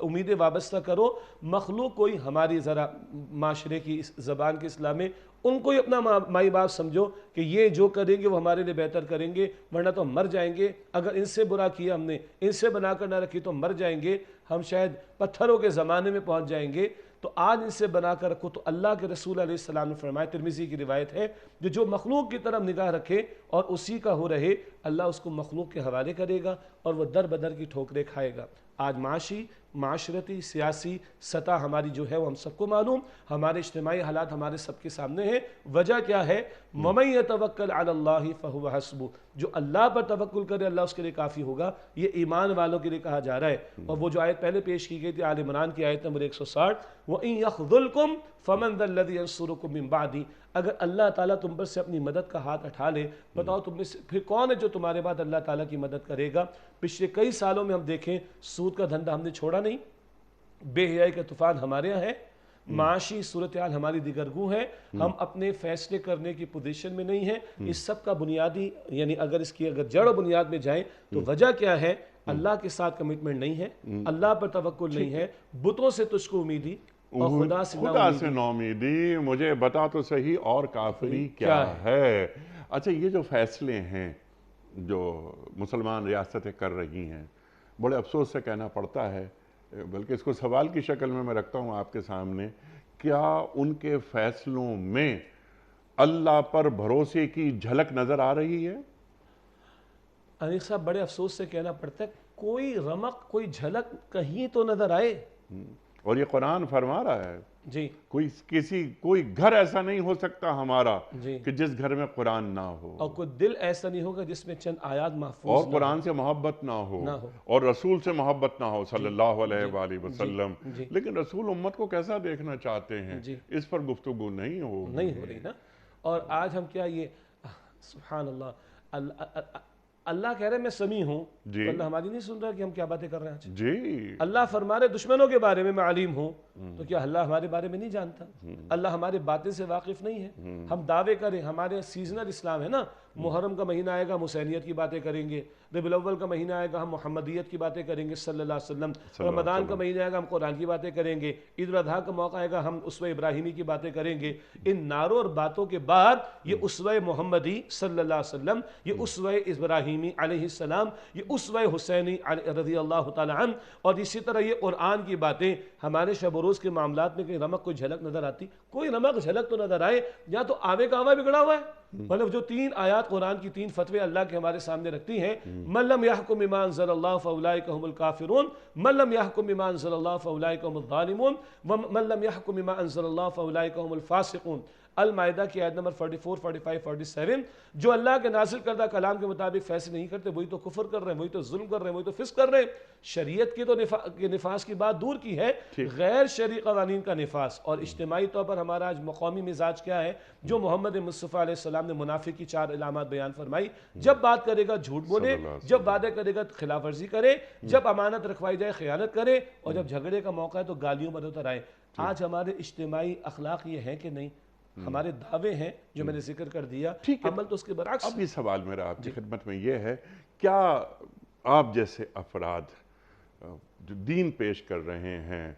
امیدیں وابستہ کرو، مخلوق کوئی ہماری ذرا معاشرے کی زبان کے اسلام میں ان کو ہی اپنا مائی باپ سمجھو کہ یہ جو کریں گے وہ ہمارے لیے بہتر کریں گے، ورنہ تو ہم مر جائیں گے، اگر ان سے برا کیا ہم نے، ان سے بنا کر نہ رکھی تو مر جائیں گے، ہم شاید پتھروں کے زمانے میں پہنچ جائیں گے۔ تو آج ان سے بنا کر رکھو۔ تو اللہ کے رسول علیہ السلام نے فرمایا، ترمذی کی روایت ہے، جو مخلوق کی طرف نگاہ رکھے اور اسی کا ہو رہے، اللہ اس کو مخلوق کے حوالے کرے گا اور وہ در بدر کی ٹھوکریں کھائے گا۔ آج معاشی، معاشرتی، سیاسی سطح ہماری جو ہے وہ ہم سب کو معلوم، ہمارے اجتماعی حالات ہمارے سب کے سامنے ہیں۔ وجہ کیا ہے؟ وَمَن يَتَوَكَّلْ عَلَى اللَّهِ فَهُوَ حَسْبُهُ، جو اللہ پر توکل کرے اللہ اس کے لیے کافی ہوگا۔ یہ ایمان والوں کے لیے کہا جا رہا ہے۔ اور وہ جو آیت پہلے پیش کی گئی تھی آل عمران کی آیت نمبر 160، وَإِن يَخْذُلْكُمْ فَمَن ذَا الَّذِي يَنصُرُكُم مِّن بَعْدِهِ، اگر اللہ تعالیٰ تم پر سے اپنی مدد کا ہاتھ اٹھا لے، بتاؤ تم میں سے پھر کون ہے جو تمہارے بعد اللہ تعالیٰ کی مدد کرے گا؟ پچھلے کئی سالوں میں ہم دیکھیں، سود کا دھندا ہم نے چھوڑا نہیں، بے حیائی کا طوفان ہمارے یہاں ہے، معاشی صورتحال ہماری دیگرگوں ہے، ہم اپنے فیصلے کرنے کی پوزیشن میں نہیں ہیں۔ اس سب کا بنیادی یعنی اگر اس کی جڑ و بنیاد میں جائیں تو وجہ کیا ہے؟ اللہ کے ساتھ کمٹمنٹ نہیں ہے، اللہ پر توکل نہیں ہے، بتوں سے تجھ کو امیدی اور خدا سے نا امیدی، مجھے بتا تو صحیح اور کافری کیا ہے۔ اچھا، یہ جو فیصلے ہیں جو مسلمان ریاستیں کر رہی ہیں، بڑے افسوس سے کہنا پڑتا ہے، بلکہ اس کو سوال کی شکل میں رکھتا ہوں آپ کے سامنے، کیا ان کے فیصلوں میں اللہ پر بھروسے کی جھلک نظر آ رہی ہے؟ انیق صاحب، بڑے افسوس سے کہنا پڑتا ہے کوئی رمق، کوئی جھلک کہیں تو نظر آئے۔ اور یہ قرآن فرما رہا ہے جی، کوئی گھر ایسا نہیں ہو سکتا ہمارا جی، کہ جس گھر میں قرآن نہ ہو، اور کوئی دل ایسا نہیں ہوگا جس میں چند آیات محفوظ اور قرآن سے محبت نہ ہو، اور رسول سے محبت نہ ہو صلی اللہ علیہ وآلہ وسلم۔ لیکن رسول امت کو کیسا دیکھنا چاہتے ہیں، اس پر گفتگو نہیں ہو رہی نا۔ اور آج ہم کیا یہ سبحان اللہ، اللہ کہہ رہے میں سمیع ہوں، تو اللہ ہماری نہیں سن رہا کہ ہم کیا باتیں کر رہے ہیں آج؟ جی، اللہ فرما رہے دشمنوں کے بارے میں علیم ہوں، تو کیا اللہ ہمارے بارے میں نہیں جانتا؟ اللہ ہمارے باطن سے واقف نہیں ہے؟ ہم دعوے کریں، ہمارے سیزنل اسلام ہے نا، محرم کا مہینہ آئے گا حسینیت کی باتیں کریں گے، ربیع الاول کا مہینہ آئے گا ہم محمدیت کی باتیں کریں گے صلی اللہ علیہ وسلم، رمضان کا مہینہ آئے گا ہم قرآن کی باتیں کریں گے، عید الاضحیٰ کا موقع آئے گا ہم اسوہ ابراہیمی کی باتیں کریں گے۔ ان نعروں اور باتوں کے بعد یہ اسوہ محمدی صلی اللہ علیہ وسلم، یہ اسوہ ابراہیمی علیہ السلام، یہ اسوہ حسینی رضی اللہ تعالیٰ عنہ، اور اسی طرح یہ قرآن کی باتیں ہمارے شب و روز کے معاملات میں کہیں رمق کوئی جھلک نظر آتی؟ کوئی رمق جھلک تو نظر آئے، یا تو آوے کا آوا بگڑا ہوا ہے۔ مطلب جو 3 آیات قرآن کی 3 فتوے اللہ کے ہمارے سامنے رکھتی ہیں، من لم یحکم بما انزل اللہ فاولئک هم الکافرون، من لم یحکم بما انزل اللہ فاولئک هم الظالمون، ومن لم یحکم بما انزل اللہ فاولئک هم الفاسقون۔ المائدہ کی آیت نمبر 44، 45، 47، جو اللہ کے نازل کردہ کلام کے مطابق فیصلے نہیں کرتے وہی تو کفر کر رہے ہیں، وہی تو ظلم کر رہے ہیں، وہی تو فسق کر رہے ہیں۔ شریعت کی تو نفاذ کی بات دور کی ہے، غیر شرعی قوانین کا نفاذ۔ اور اجتماعی طور پر ہمارا آج مقامی مزاج کیا ہے؟ جو محمد مصطفیٰ علیہ السلام نے منافق کی 4 علامات بیان فرمائی، جب بات کرے گا جھوٹ بولے، جب وعدے کرے گا خلاف ورزی کرے، جب امانت رکھوائی جائے خیانت کرے، اور جب جھگڑے کا موقع ہے تو گالیوں پر اتر آئے۔ آج ہمارے اجتماعی اخلاق یہ ہیں کہ نہیں؟ ہمارے دعوے ہیں جو میں نے ذکر کر دیا، عمل تو اس کے برعکس۔ اب یہ سوال میرا آپ کی خدمت میں یہ ہے، کیا آپ جیسے افراد جو دین پیش کر رہے ہیں،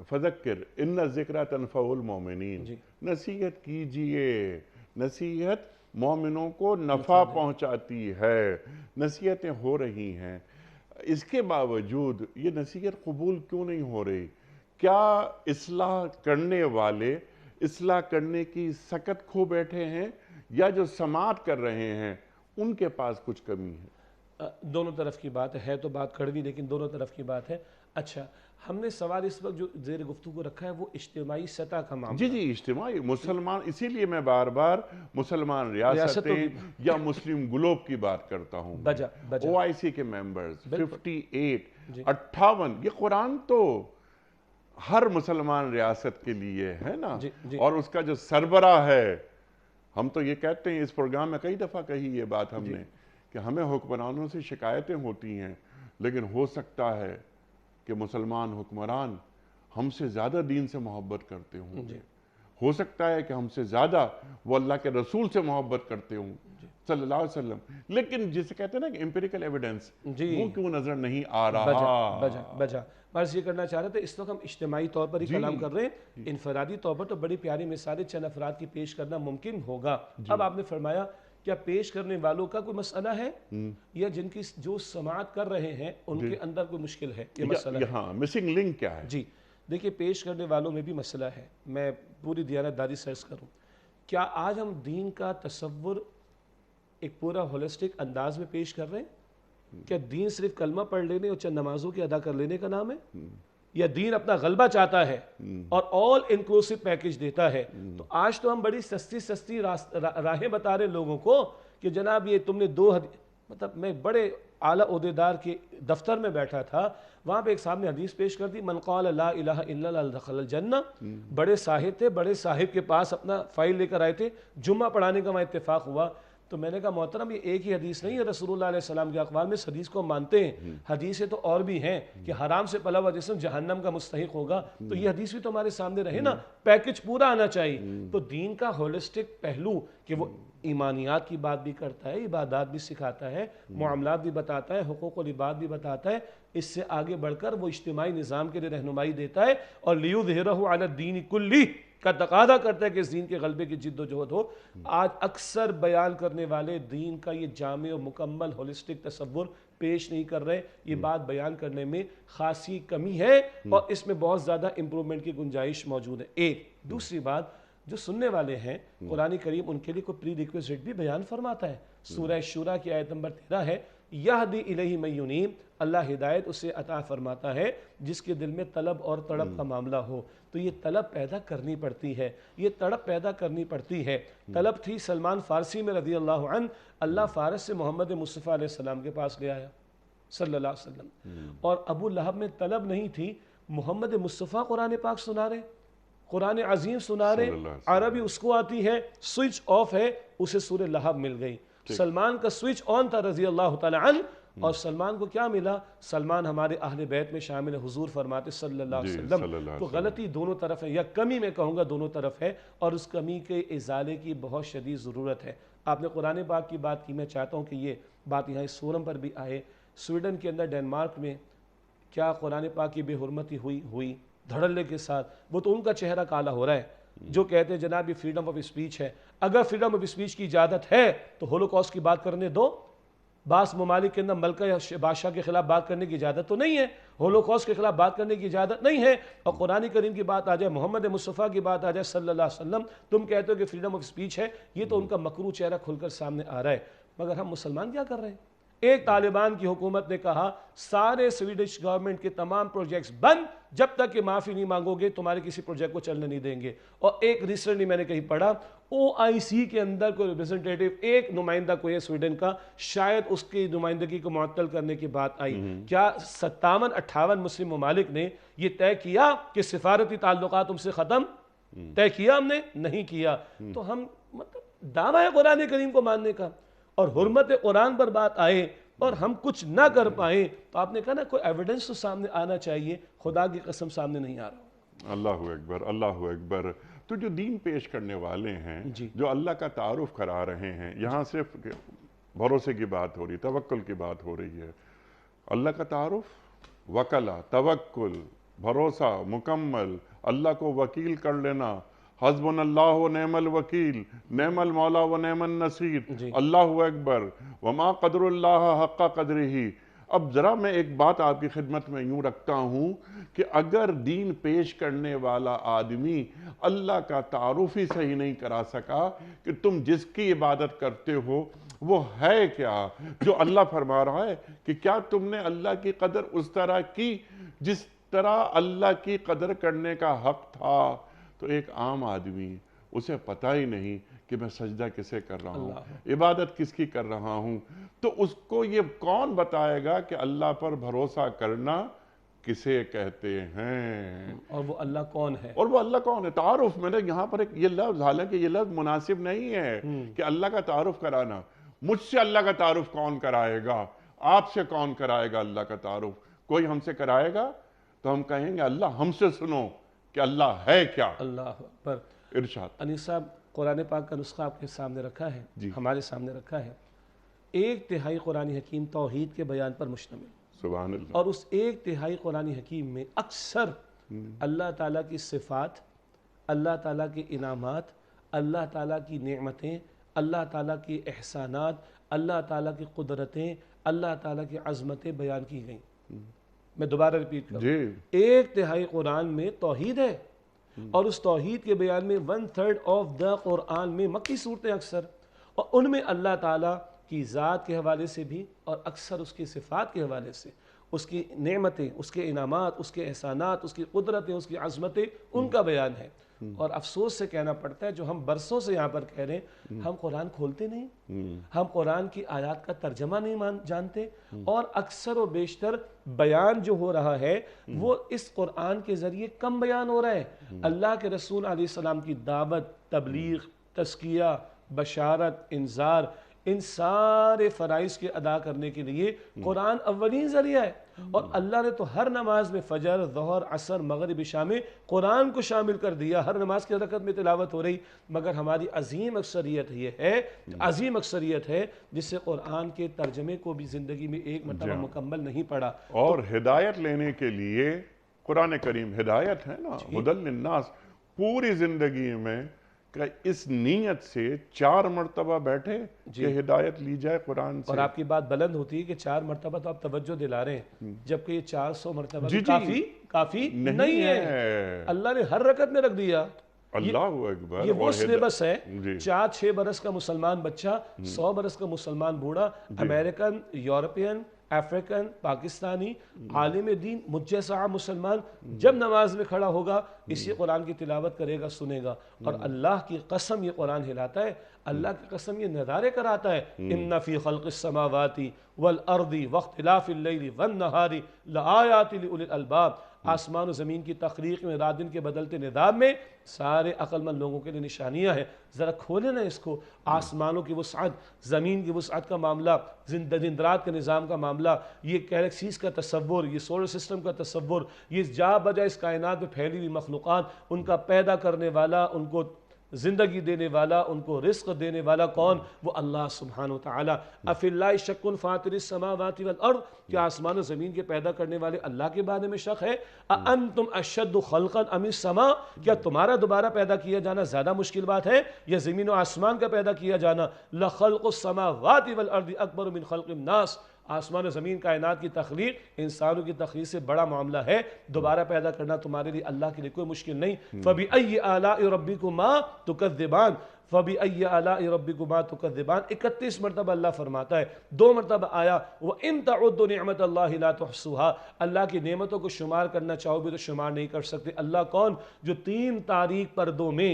فذکر ان الذکریٰ تنفع المؤمنین، نصیحت کیجئے، نصیحت مومنوں کو نفع پہنچاتی ہے، نصیحتیں ہو رہی ہیں، اس کے باوجود یہ نصیحت قبول کیوں نہیں ہو رہی؟ کیا اصلاح کرنے والے اصلاح کرنے کی سکت کھو بیٹھے ہیں، یا جو سماعت کر رہے ہیں ان کے پاس کچھ کمی ہے؟ دونوں طرف کی بات ہے تو بات کڑوی، لیکن دونوں طرف کی بات ہے۔ اچھا، ہم نے سوال اس وقت جو زیر گفتگو رکھا ہے وہ اجتماعی سطح کا معاملہ۔ جی اجتماعی مسلمان، اسی لیے میں بار بار مسلمان ریاستیں یا مسلم گلوب کی بات کرتا ہوں۔ OIC کے ممبرز 58، 58، یہ قرآن تو ہر مسلمان ریاست کے لیے ہے نا، اور اس کا جو سربراہ ہے، ہم تو یہ کہتے ہیں اس پروگرام میں کئی دفعہ کہی یہ بات ہم نے، کہ ہمیں حکمرانوں سے شکایتیں ہوتی ہیں، لیکن ہو سکتا ہے کہ مسلمان حکمران ہم سے زیادہ دین سے محبت کرتے ہوں گے، ہو سکتا ہے کہ ہم سے زیادہ وہ اللہ کے رسول سے محبت کرتے ہوں صلی اللہ علیہ وسلم، لیکن جسے کہتے ہیں نا کہ امپیریکل ایویڈنس، وہ کیوں نظر نہیں آ رہا؟ بجا بس یہ کرنا چاہ رہے تھے، اس وقت ہم اجتماعی طور پر ہی کلام کر رہے ہیں، انفرادی طور پر تو بڑی پیاری مثالیں چند افراد کی پیش کرنا ممکن ہوگا۔ اب آپ نے فرمایا کیا پیش کرنے والوں کا کوئی مسئلہ ہے، یا جن کی جو سماعت کر رہے ہیں ان کے اندر کوئی مشکل ہے، یہ مسئلہ ہے؟ ہاں، مسنگ لنک کیا ہے؟ جی دیکھیے پیش کرنے والوں میں بھی مسئلہ ہے، میں پوری دیانتداری سے عرض کروں، کیا آج ہم دین کا تصور ایک پورا ہولسٹک انداز میں پیش کر رہے ہیں؟ کیا دین صرف کلمہ پڑھ لینے اور چند نمازوں کے ادا کر لینے کا نام ہے؟ یا دین اپنا غلبہ چاہتا ہے اور آل انکلوسیو پیکج دیتا ہے؟ تو آج تو ہم بڑی سستی راہیں بتا رہے لوگوں کو کہ جناب یہ تم نے مطلب میں بڑے اعلیٰ عہدیدار کے دفتر میں بیٹھا تھا، وہاں پہ ایک صاحب نے حدیث پیش کر دی، من قال لا الہ الا اللہ دخل الجنہ. بڑے صاحب تھے، بڑے صاحب کے پاس اپنا فائل لے کر آئے تھے، جمعہ پڑھانے کا وہاں اتفاق ہوا. تو میں نے کہا محترم یہ ایک ہی حدیث نہیں ہے رسول اللہ علیہ السلام کے اقوال میں، اس حدیث کو ہم مانتے ہیں، حدیثیں تو اور بھی ہیں کہ حرام سے پلا ہوا جسم جہنم کا مستحق ہوگا، تو یہ حدیث بھی تو ہمارے سامنے رہے نا، پیکج پورا آنا چاہیے. تو دین کا ہولسٹک پہلو کہ وہ ایمانیات کی بات بھی کرتا ہے، عبادات بھی سکھاتا ہے، معاملات بھی بتاتا ہے، حقوق و العباد بھی بتاتا ہے، اس سے آگے بڑھ کر وہ اجتماعی نظام کے لیے رہنمائی دیتا ہے، اور لیظہرہ علی الدین کلہ کا تقاضا کرتا ہے کہ اس دین کے غلبے کی جد و جہد ہو. آج اکثر بیان کرنے والے دین کا یہ جامع و مکمل ہولسٹک تصور پیش نہیں کر رہے. یہ بات بیان کرنے میں خاصی کمی ہے اور اس میں بہت زیادہ امپرومنٹ کی گنجائش موجود ہے. ایک دوسری بات، جو سننے والے ہیں قرآن کریم ان کے لیے کوئی پری ریکویزٹ بھی بیان فرماتا ہے. سورہ شورا کی آیت نمبر 13 ہے، یہدی الیہ من ینیب، اللہ ہدایت اسے عطا فرماتا ہے جس کے دل میں طلب اور تڑپ کا معاملہ ہو. تو یہ طلب پیدا کرنی پڑتی ہے، یہ تڑپ پیدا کرنی پڑتی ہے. طلب تھی سلمان فارسی میں رضی اللہ عنہ، اللہ فارس سے محمد مصطفیٰ علیہ السلام کے پاس لے آیا صلی اللہ علیہ وسلم. اور ابو لہب میں طلب نہیں تھی، محمد مصطفیٰ قرآن پاک سنا رہے، قرآن عظیم سنا رہے، عربی اس کو آتی ہے، سوئچ آف ہے، اسے سورہ لہب مل گئی. سلمان کا سوئچ آن تھا رضی اللہ تعالی عنہ، اور سلمان کو کیا ملا؟ سلمان ہمارے اہل بیت میں شامل ہے، حضور فرماتے صلی اللہ علیہ وسلم. تو غلطی دونوں طرف ہے، یا کمی میں کہوں گا دونوں طرف ہے، اور اس کمی کے ازالے کی بہت شدید ضرورت ہے. آپ نے قرآن پاک کی بات کی، میں چاہتا ہوں کہ یہ بات یہاں اس فورم پر بھی آئے. سویڈن کے اندر ڈنمارک میں کیا قرآن پاک کی بے حرمتی ہوئی دھڑلے کے ساتھ. وہ تو ان کا چہرہ کالا ہو رہا ہے جو کہتے ہیں جناب یہ فریڈم آف اسپیچ ہے. اگر فریڈم آف اسپیچ کی اجازت ہے تو ہولوکاسٹ کی بات کرنے دو. بعض ممالک کے اندر ملکہ یا بادشاہ کے خلاف بات کرنے کی اجازت تو نہیں ہے، ہولوکاسٹ کے خلاف بات کرنے کی اجازت نہیں ہے. اور قرآن کریم کی بات آ جائے، محمد مصطفیٰ کی بات آ جائے صلی اللہ علیہ وسلم، تم کہتے ہو کہ فریڈم آف اسپیچ ہے. یہ تو ان کا مکروہ چہرہ کھل کر سامنے آ رہا ہے. مگر ہم مسلمان کیا کر رہے ہیں؟ ایک طالبان کی حکومت نے کہا سارے سویڈش گورنمنٹ کے تمام پروجیکٹس بند، جب تک کہ معافی نہیں مانگو گے تمہارے کسی پروجیکٹ کو چلنے نہیں دیں گے. اور ایک ریسنٹلی میں نے کہیں پڑھا OIC کے اندر کوئی ریپرزنٹیٹو، ایک نمائندہ کوئی ہے سویڈن کا، شاید اس کی نمائندگی کو معطل کرنے کی بات آئی. کیا 57-58 مسلم ممالک نے یہ طے کیا کہ سفارتی تعلقات تم سے ختم؟ طے کیا ہم نے؟ نہیں کیا. تو ہم مطلب دعویٰ ہے قرآن کریم کو ماننے کا، اور حرمت قرآن پر بات آئے اور ہم کچھ نہ کر پائیں تو آپ نے کہا نا کوئی ایویڈنس تو سامنے آنا چاہیے. خدا کی قسم سامنے نہیں آ رہا. اللہ اکبر، اللہ اکبر. تو جو دین پیش کرنے والے ہیں، جو اللہ کا تعارف کرا رہے ہیں، یہاں صرف بھروسے کی بات ہو رہی، توکل کی بات ہو رہی ہے. اللہ کا تعارف، وکلا، توکل، بھروسہ مکمل، اللہ کو وکیل کر لینا. حسبنا اللہ و نعم الوکیل، نعم المولا و نعم النصیر. اللہ اکبر. وما قدر اللہ حق قدرہ. اب ذرا میں ایک بات آپ کی خدمت میں یوں رکھتا ہوں کہ اگر دین پیش کرنے والا آدمی اللہ کا تعارف ہی صحیح نہیں کرا سکا کہ تم جس کی عبادت کرتے ہو وہ ہے کیا، جو اللہ فرما رہا ہے کہ کیا تم نے اللہ کی قدر اس طرح کی جس طرح اللہ کی قدر کرنے کا حق تھا. تو ایک عام آدمی، اسے پتہ ہی نہیں کہ میں سجدہ کسے کر رہا ہوں، عبادت کس کی کر رہا ہوں. تو اس کو یہ کون بتائے گا کہ اللہ پر بھروسہ کرنا کسے کہتے ہیں، اور وہ اللہ کون ہے، اور وہ اللہ کون ہے. تعارف، میں نے یہاں پر ایک یہ لفظ، حالانکہ یہ لفظ مناسب نہیں ہے کہ اللہ کا تعارف کرانا. مجھ سے اللہ کا تعارف کون کرائے گا؟ آپ سے کون کرائے گا اللہ کا تعارف؟ کوئی ہم سے کرائے گا تو ہم کہیں گے اللہ ہم سے سنو کہ اللہ ہے کیا. اللہ پر ارشاد. انیس صاحب قرآن پاک کا نسخہ آپ کے سامنے رکھا ہے، ہمارے سامنے رکھا ہے. 1/3 قرآن حکیم توحید کے بیان پر مشتمل، سبحان اللہ. اور اس 1/3 قرآن حکیم میں اکثر اللہ تعالیٰ کی صفات، اللہ تعالیٰ کے انعامات، اللہ تعالیٰ کی نعمتیں، اللہ تعالیٰ کے احسانات، اللہ تعالیٰ کی قدرتیں، اللہ تعالیٰ کی عظمتیں بیان کی گئیں. میں دوبارہ ریپیٹ کروں، جی 1/3 قرآن میں توحید ہے، اور اس توحید کے بیان میں 1/3 آف دا قرآن میں مکی صورتیں اکثر، اور ان میں اللہ تعالیٰ کی ذات کے حوالے سے بھی اور اکثر اس کی صفات کے حوالے سے، اس کی نعمتیں، اس کے انعامات، اس کے احسانات، اس کی قدرتیں، اس کی عظمتیں، ان کا بیان ہے۔ اور افسوس سے کہنا پڑتا ہے، جو ہم برسوں سے یہاں پر کہہ رہے ہیں، ہم قرآن کھولتے نہیں، ہم قرآن کی آیات کا ترجمہ نہیں جانتے، اور اکثر و بیشتر بیان جو ہو رہا ہے وہ اس قرآن کے ذریعے کم بیان ہو رہا ہے۔ اللہ کے رسول علیہ السلام کی دعوت، تبلیغ، تزکیہ، بشارت، انذار، ان سارے فرائض کے ادا کرنے کے لیے قرآن اولین ذریعہ ہے، اور اللہ نے تو ہر نماز میں فجر، ظہر، عصر، مغرب، عشاء میں قرآن کو شامل کر دیا، ہر نماز کی رکعت میں تلاوت ہو رہی، مگر ہماری عظیم اکثریت یہ ہے، عظیم اکثریت ہے جس سے قرآن کے ترجمے کو بھی زندگی میں ایک مرتبہ مکمل نہیں پڑھا۔ اور ہدایت لینے کے لیے قرآن کریم ہدایت ہے نا، ہدی للناس، پوری زندگی میں کہ اس نیت سے 4 مرتبہ بیٹھے کہ ہدایت لی جائے قرآن سے۔ اور آپ کی بات بلند ہوتی ہے کہ 4 مرتبہ تو آپ توجہ دلا رہے ہیں، جبکہ یہ 400 مرتبہ بھی کافی نہیں ہے، اللہ نے ہر رکعت میں رکھ دیا۔ اللہ اکبر، یہ وہ سلیبس ہے، 4-6 برس کا مسلمان بچہ، 100 برس کا مسلمان بوڑھا، امریکن، یورپین، افریقن، پاکستانی، عالم دین، مجھ جیسا عام مسلمان جب نماز میں کھڑا ہوگا اسی قرآن کی تلاوت کرے گا، سنے گا، اور اللہ کی قسم یہ قرآن ہلاتا ہے، اللہ کی قسم یہ نظارے کراتا ہے۔ ان فی خلق السماوات والارض واختلاف اللیل والنہار لآیات لأولی الالباب، آسمان و زمین کی تخلیق میں، رات دن کے بدلتے نظام میں سارے عقل مند لوگوں کے لیے نشانیاں ہیں۔ ذرا کھولے نا اس کو، آسمانوں کی وسعت، زمین کی وسعت کا معاملہ، دن رات کے نظام کا معاملہ، یہ گیلیکسیز کا تصور، یہ سولر سسٹم کا تصور، یہ جا بجا اس کائنات میں پھیلی ہوئی مخلوقات، ان کا پیدا کرنے والا، ان کو زندگی دینے والا، ان کو رزق دینے والا کون؟ وہ اللہ سبحانہ وتعالی۔ افی اللہ شک فاطر السماوات والارض، کیا آسمان و زمین کے پیدا کرنے والے اللہ کے بارے میں شک ہے؟ اانتم اشد خلقا ام السماء، کیا تمہارا دوبارہ پیدا کیا جانا زیادہ مشکل بات ہے یا زمین و آسمان کا پیدا کیا جانا؟ لخلق السماوات والارض اکبر من خلق الناس، آسمان و زمین کائنات کی تخلیق انسانوں کی تخلیق سے بڑا معاملہ ہے، دوبارہ پیدا کرنا تمہارے لیے اللہ کے لیے کوئی مشکل نہیں۔ فَبِأَيِّ آلَاءِ رَبِّكُمَا تُكَذِّبَانِ، فَبِأَيِّ آلَاءِ رَبِّكُمَا تُكَذِّبَانِ، 31 مرتبہ اللہ فرماتا ہے، 2 مرتبہ آیا وَإِن تَعُدُّوا نِعْمَةَ اللَّهِ لَا تُحْصُوهَا، اللہ کی نعمتوں کو شمار کرنا چاہو بھی تو شمار نہیں کر سکتے۔ اللہ کون؟ جو 3 تاریک پردوں میں،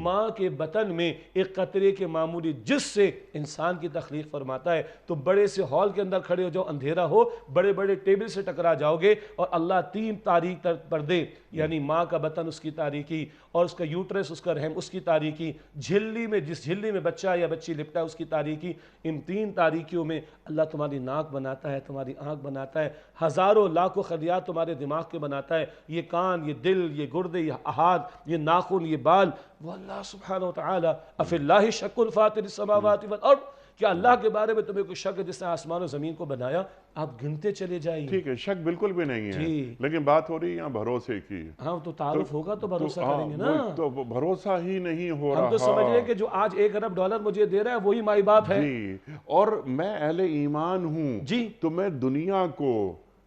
ماں کے بطن میں ایک قطرے کے معمولی جس سے انسان کی تخلیق فرماتا ہے۔ تو بڑے سے ہال کے اندر کھڑے ہو جاؤ، اندھیرا ہو، بڑے بڑے ٹیبل سے ٹکرا جاؤ گے، اور اللہ 3 تاریک پردے، یعنی ماں کا بطن اس کی تاریکی، اور اس کا یوٹرس، اس کا رحم اس کی تاریکی، جھلی میں جس جھلی میں بچہ یا بچی لپٹا ہے اس کی تاریکی، ان 3 تاریکیوں میں اللہ تمہاری ناک بناتا ہے، تمہاری آنکھ بناتا ہے، ہزاروں لاکھوں خلیات تمہارے دماغ کے بناتا ہے، یہ کان، یہ دل، یہ گردے، یہ ہاتھ، یہ ناخن، یہ بال، وہ اللہ سبحانہ وتعالی۔ افی اللہ شک فاطر السماوات والارض، کیا اللہ کے بارے میں تمہیں کوئی شک ہے جس نے آسمان و زمین کو بنایا؟ آپ گنتے چلے جائیے۔ ٹھیک ہے، شک بالکل بھی نہیں ہے، لیکن بات ہو رہی ہے یہاں بھروسے کی۔ ہاں تو تعارف ہوگا تو بھروسہ کریں گے نا۔ تو بھروسہ ہی نہیں ہو رہا۔ ہم تو سمجھ رہے ہیں کہ جو آج $1 ارب مجھے دے رہا ہے وہی مائی باپ ہے۔ جی، اور میں اہل ایمان ہوں، جی، تو میں دنیا کو،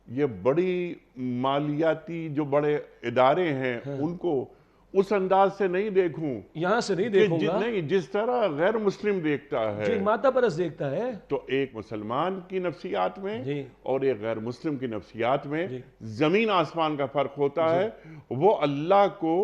یہ بڑی مالیاتی جو بڑے ادارے ہیں ان کو اس انداز سے نہیں دیکھوں، یہاں سے نہیں دیکھوں گا، نہیں جس طرح غیر مسلم دیکھتا ہے، جی ماتا پرست دیکھتا ہے۔ تو ایک مسلمان کی نفسیات میں اور ایک غیر مسلم کی نفسیات میں زمین آسمان کا فرق ہوتا ہے۔ وہ اللہ کو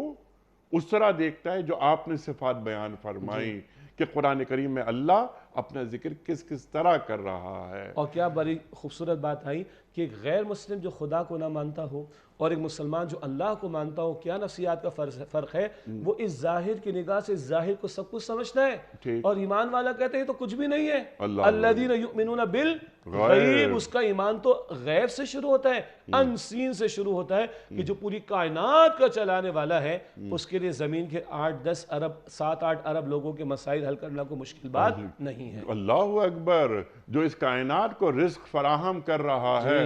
اس طرح دیکھتا ہے جو آپ نے صفات بیان فرمائی کہ قرآن کریم میں اللہ اپنا ذکر کس کس طرح کر رہا ہے۔ اور کیا بڑی خوبصورت بات آئی کہ ایک غیر مسلم جو خدا کو نہ مانتا ہو اور ایک مسلمان جو اللہ کو مانتا ہو، کیا نفسیات کا فرق ہے؟ وہ اس ظاہر کی نگاہ سے ظاہر کو سب کچھ سمجھتا ہے، اور ایمان والا کہتے ہیں تو کچھ بھی نہیں ہے۔ الذین یؤمنون بالغیب، اس کا ایمان تو غیب سے شروع ہوتا ہے، ان سین سے شروع ہوتا ہے، کہ جو پوری کائنات کا چلانے والا ہے، اس کے لیے زمین کے 8-10 ارب 7-8 ارب لوگوں کے مسائل حل کرنا کوئی مشکل بات نہیں ہے۔ اللہ اکبر، جو اس کائنات کو رزق فراہم کر رہا ہے،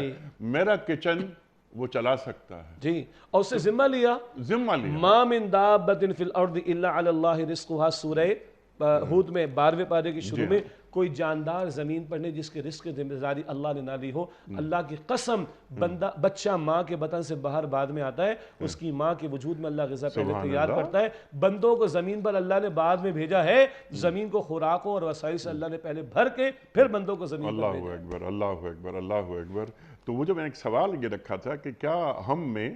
میرا کچن وہ چلا سکتا ہے، جی، اور اس سے ذمہ لیا، ذمہ لیا۔ ما من دابۃ فی الارض الا علی اللہ رزقها، سورہ ہود میں 12ویں پارے کی شروع میں کوئی جاندار زمین پر نہیں جس کے رزق کی ذمہ داری اللہ نے نہ لی ہو. اللہ کی قسم بچہ ماں کے بطن سے باہر بعد میں آتا ہے, اس کی ماں کے وجود میں اللہ غذا پہلے تیار کرتا ہے. بندوں کو زمین پر اللہ نے بعد میں بھیجا ہے, زمین کو خوراکوں اور وسائل سے اللہ نے پہلے بھر کے پھر بندوں کو زمین پر بھیجا. اللہ اکبر, اللہ اکبر, اللہ اکبر. تو وہ جو میں نے ایک سوال یہ رکھا تھا کہ کیا ہم میں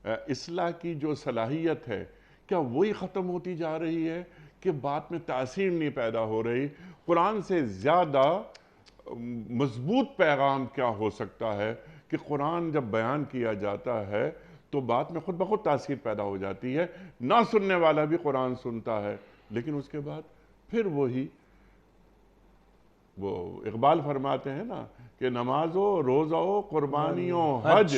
اصلاح کی جو صلاحیت ہے کیا وہی ختم ہوتی جا رہی ہے کہ بات میں تاثیر نہیں پیدا ہو رہی؟ قرآن سے زیادہ مضبوط پیغام کیا ہو سکتا ہے کہ قرآن جب بیان کیا جاتا ہے تو بات میں خود بخود تاثیر پیدا ہو جاتی ہے. نہ سننے والا بھی قرآن سنتا ہے, لیکن اس کے بعد پھر وہی وہ اقبال فرماتے ہیں نا کہ نماز ہو, روزہ ہو, قربانی ہو, حج,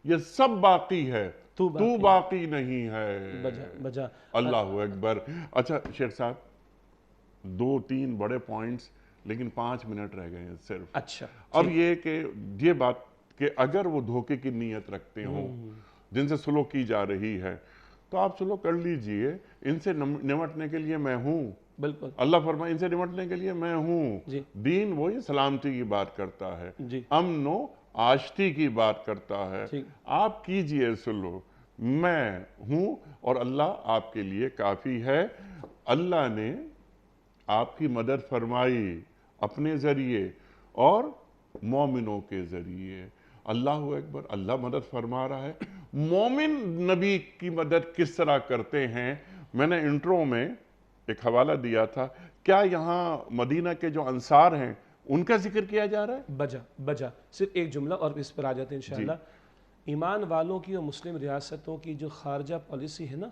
یہ سب باقی ہے, تو باقی نہیں ہے. بجا اللہ اکبر. اچھا شیخ صاحب 2-3 بڑے پوائنٹس, لیکن 5 منٹ رہ گئے ہیں صرف. اچھا اب یہ کہ یہ بات کہ اگر وہ دھوکے کی نیت رکھتے ہوں جن سے سلوک کی جا رہی ہے تو آپ سلوک کر لیجئے, ان سے نمٹنے کے لیے میں ہوں. بالکل اللہ فرمائے ان سے نمٹنے کے لیے میں ہوں. دین وہی سلامتی کی بات کرتا ہے, امن و آشتی کی بات کرتا ہے. آپ کیجئے سلوک, میں ہوں اور اللہ آپ کے لیے کافی ہے. اللہ نے آپ کی مدد فرمائی اپنے ذریعے اور مومنوں کے ذریعے. اللہ اکبر, اللہ مدد فرما رہا ہے. مومن نبی کی مدد کس طرح کرتے ہیں؟ میں نے انٹرو میں ایک حوالہ دیا تھا, کیا یہاں مدینہ کے جو انصار ہیں ان کا ذکر کیا جا رہا ہے؟ بجا صرف ایک جملہ اور اس پر آ جاتے ہیں انشاءاللہ. ایمان والوں کی اور مسلم ریاستوں کی جو خارجہ پالیسی ہے نا,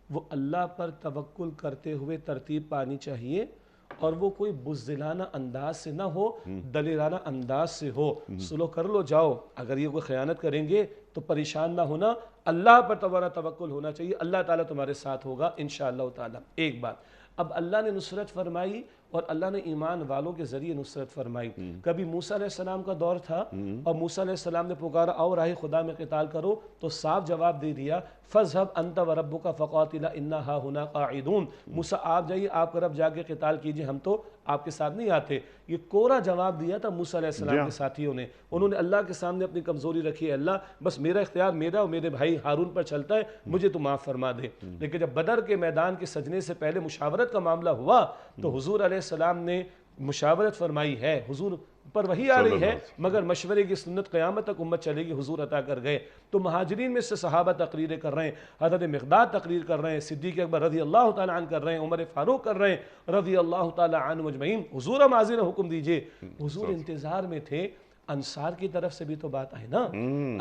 وہ اللہ پر توکل کرتے ہوئے ترتیب پانی چاہیے, اور وہ کوئی بزدلانہ انداز سے نہ ہو, دلیرانہ انداز سے ہو. سلو کر لو جاؤ, اگر یہ کوئی خیانت کریں گے تو پریشان نہ ہونا, اللہ پر تمہارا توکل ہونا چاہیے, اللہ تعالیٰ تمہارے ساتھ ہوگا انشاءاللہ تعالیٰ. ایک بات, اب اللہ نے نصرت فرمائی اور اللہ نے ایمان والوں کے ذریعے نصرت فرمائی. کبھی موسیٰ علیہ السلام کا دور تھا اور موسیٰ علیہ السلام نے پکارا آؤ راہ خدا میں قتال کرو, تو صاف جواب دے دیا فَاذْهَبْ أَنْتَ وَرَبُّكَ فَقَاتِلَا إِنَّا هَاهُنَا قَاعِدُونَ. موسیٰ آپ جائیے, آپ کا رب جا کے قتال کیجئے, ہم تو آپ کے ساتھ نہیں آتے. یہ کوڑا جواب دیا تھا موسیٰ علیہ السلام کے ساتھیوں نے. انہوں نے اللہ کے سامنے اپنی کمزوری رکھی ہے, اللہ بس میرا اختیار میرا اور میرے بھائی ہارون پر چلتا ہے, مجھے تو معاف فرما دے. لیکن جب بدر کے میدان کے سجنے سے پہلے مشاورت کا معاملہ ہوا تو حضور علیہ السلام نے مشاورت فرمائی ہے. حضور پر وہی آ رہی ہے مگر مشورے کی سنت قیامت تک امت چلے گی, حضور عطا کر گئے. تو مہاجرین میں سے صحابہ تقریریں کر رہے ہیں, حضرت مقداد تقریر کر رہے ہیں, صدیق اکبر رضی اللہ تعالیٰ عنہ کر رہے ہیں, عمر فاروق کر رہے ہیں رضی اللہ تعالیٰ عنہ مجمعین. حضور معاذین حکم دیجئے. حضور انتظار میں تھے, انصار کی طرف سے بھی تو بات آئے نا,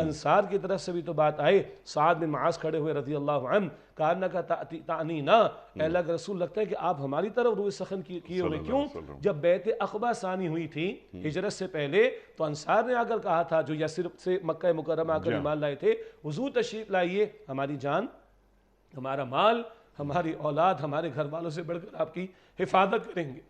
انصار کی طرف سے بھی تو بات آئے. سعد بن معاذ کھڑے ہوئے رضی اللہ عنہ, کانکا تعنینا, اے اللہ کے رسول لگتا ہے کہ آپ ہماری طرف روح سخن کیے ہوئے. کیوں؟ جب بیعت عقبہ ثانی ہوئی تھی ہجرت سے پہلے, تو انصار نے آ کر کہا تھا جو یثرب سے مکہ مکرمہ آ کر ایمان لائے تھے, حضور تشریف لائیے, ہماری جان, ہمارا مال, ہماری اولاد, ہمارے گھر والوں سے بڑھ کر آپ کی حفاظت کریں گے.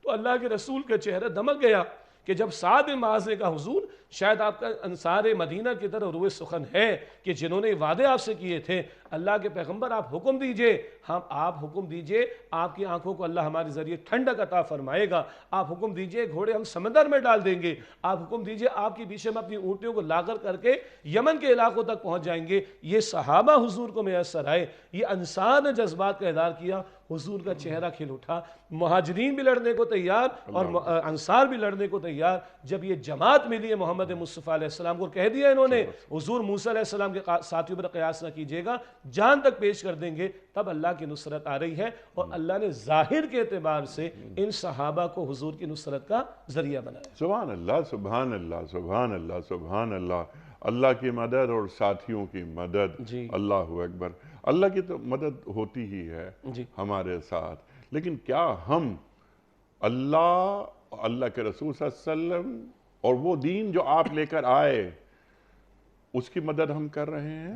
تو اللہ کے رسول کا چہرہ دمک گیا کہ جب سعد بن معاذ نے کہا حضور شاید آپ کا انصار مدینہ کی طرف روح سخن ہے کہ جنہوں نے وعدے آپ سے کیے تھے, اللہ کے پیغمبر آپ حکم دیجئے. ہم آپ حکم دیجئے, آپ کی آنکھوں کو اللہ ہمارے ذریعے ٹھنڈک عطا فرمائے گا. آپ حکم دیجئے گھوڑے ہم سمندر میں ڈال دیں گے. آپ حکم دیجئے آپ کی پیچھے ہم اپنی اونٹیوں کو لاغر کر کے یمن کے علاقوں تک پہنچ جائیں گے. یہ صحابہ حضور کو میسر آئے, یہ انصار نے جذبات کا اظہار کیا, حضور کا چہرہ کھل اٹھا. مہاجرین بھی لڑنے کو تیار اور انصار بھی لڑنے کو تیار. جب یہ جماعت ملی ہے محمد مصطفیٰ علیہ السلام کو, کہہ دیا انہوں نے حضور موسیٰ علیہ السلام کے ساتھیوں پر قیاس نہ کیجئے گا, جان تک پیش کر دیں گے, تب اللہ کی نصرت آ رہی ہے. اور اللہ نے ظاہر کے اعتبار سے ان صحابہ کو حضور کی نصرت کا ذریعہ بنایا. سبحان اللہ, سبحان اللہ, سبحان اللہ, سبحان اللہ. اللہ کی مدد اور ساتھیوں کی مدد. اللہ اکبر. اللہ کی تو مدد ہوتی ہی ہے ہمارے ساتھ, لیکن کیا ہم اللہ کے رسول صلی اللہ علیہ وسلم اور وہ دین جو آپ لے کر آئے اس کی مدد ہم کر رہے ہیں؟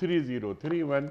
3031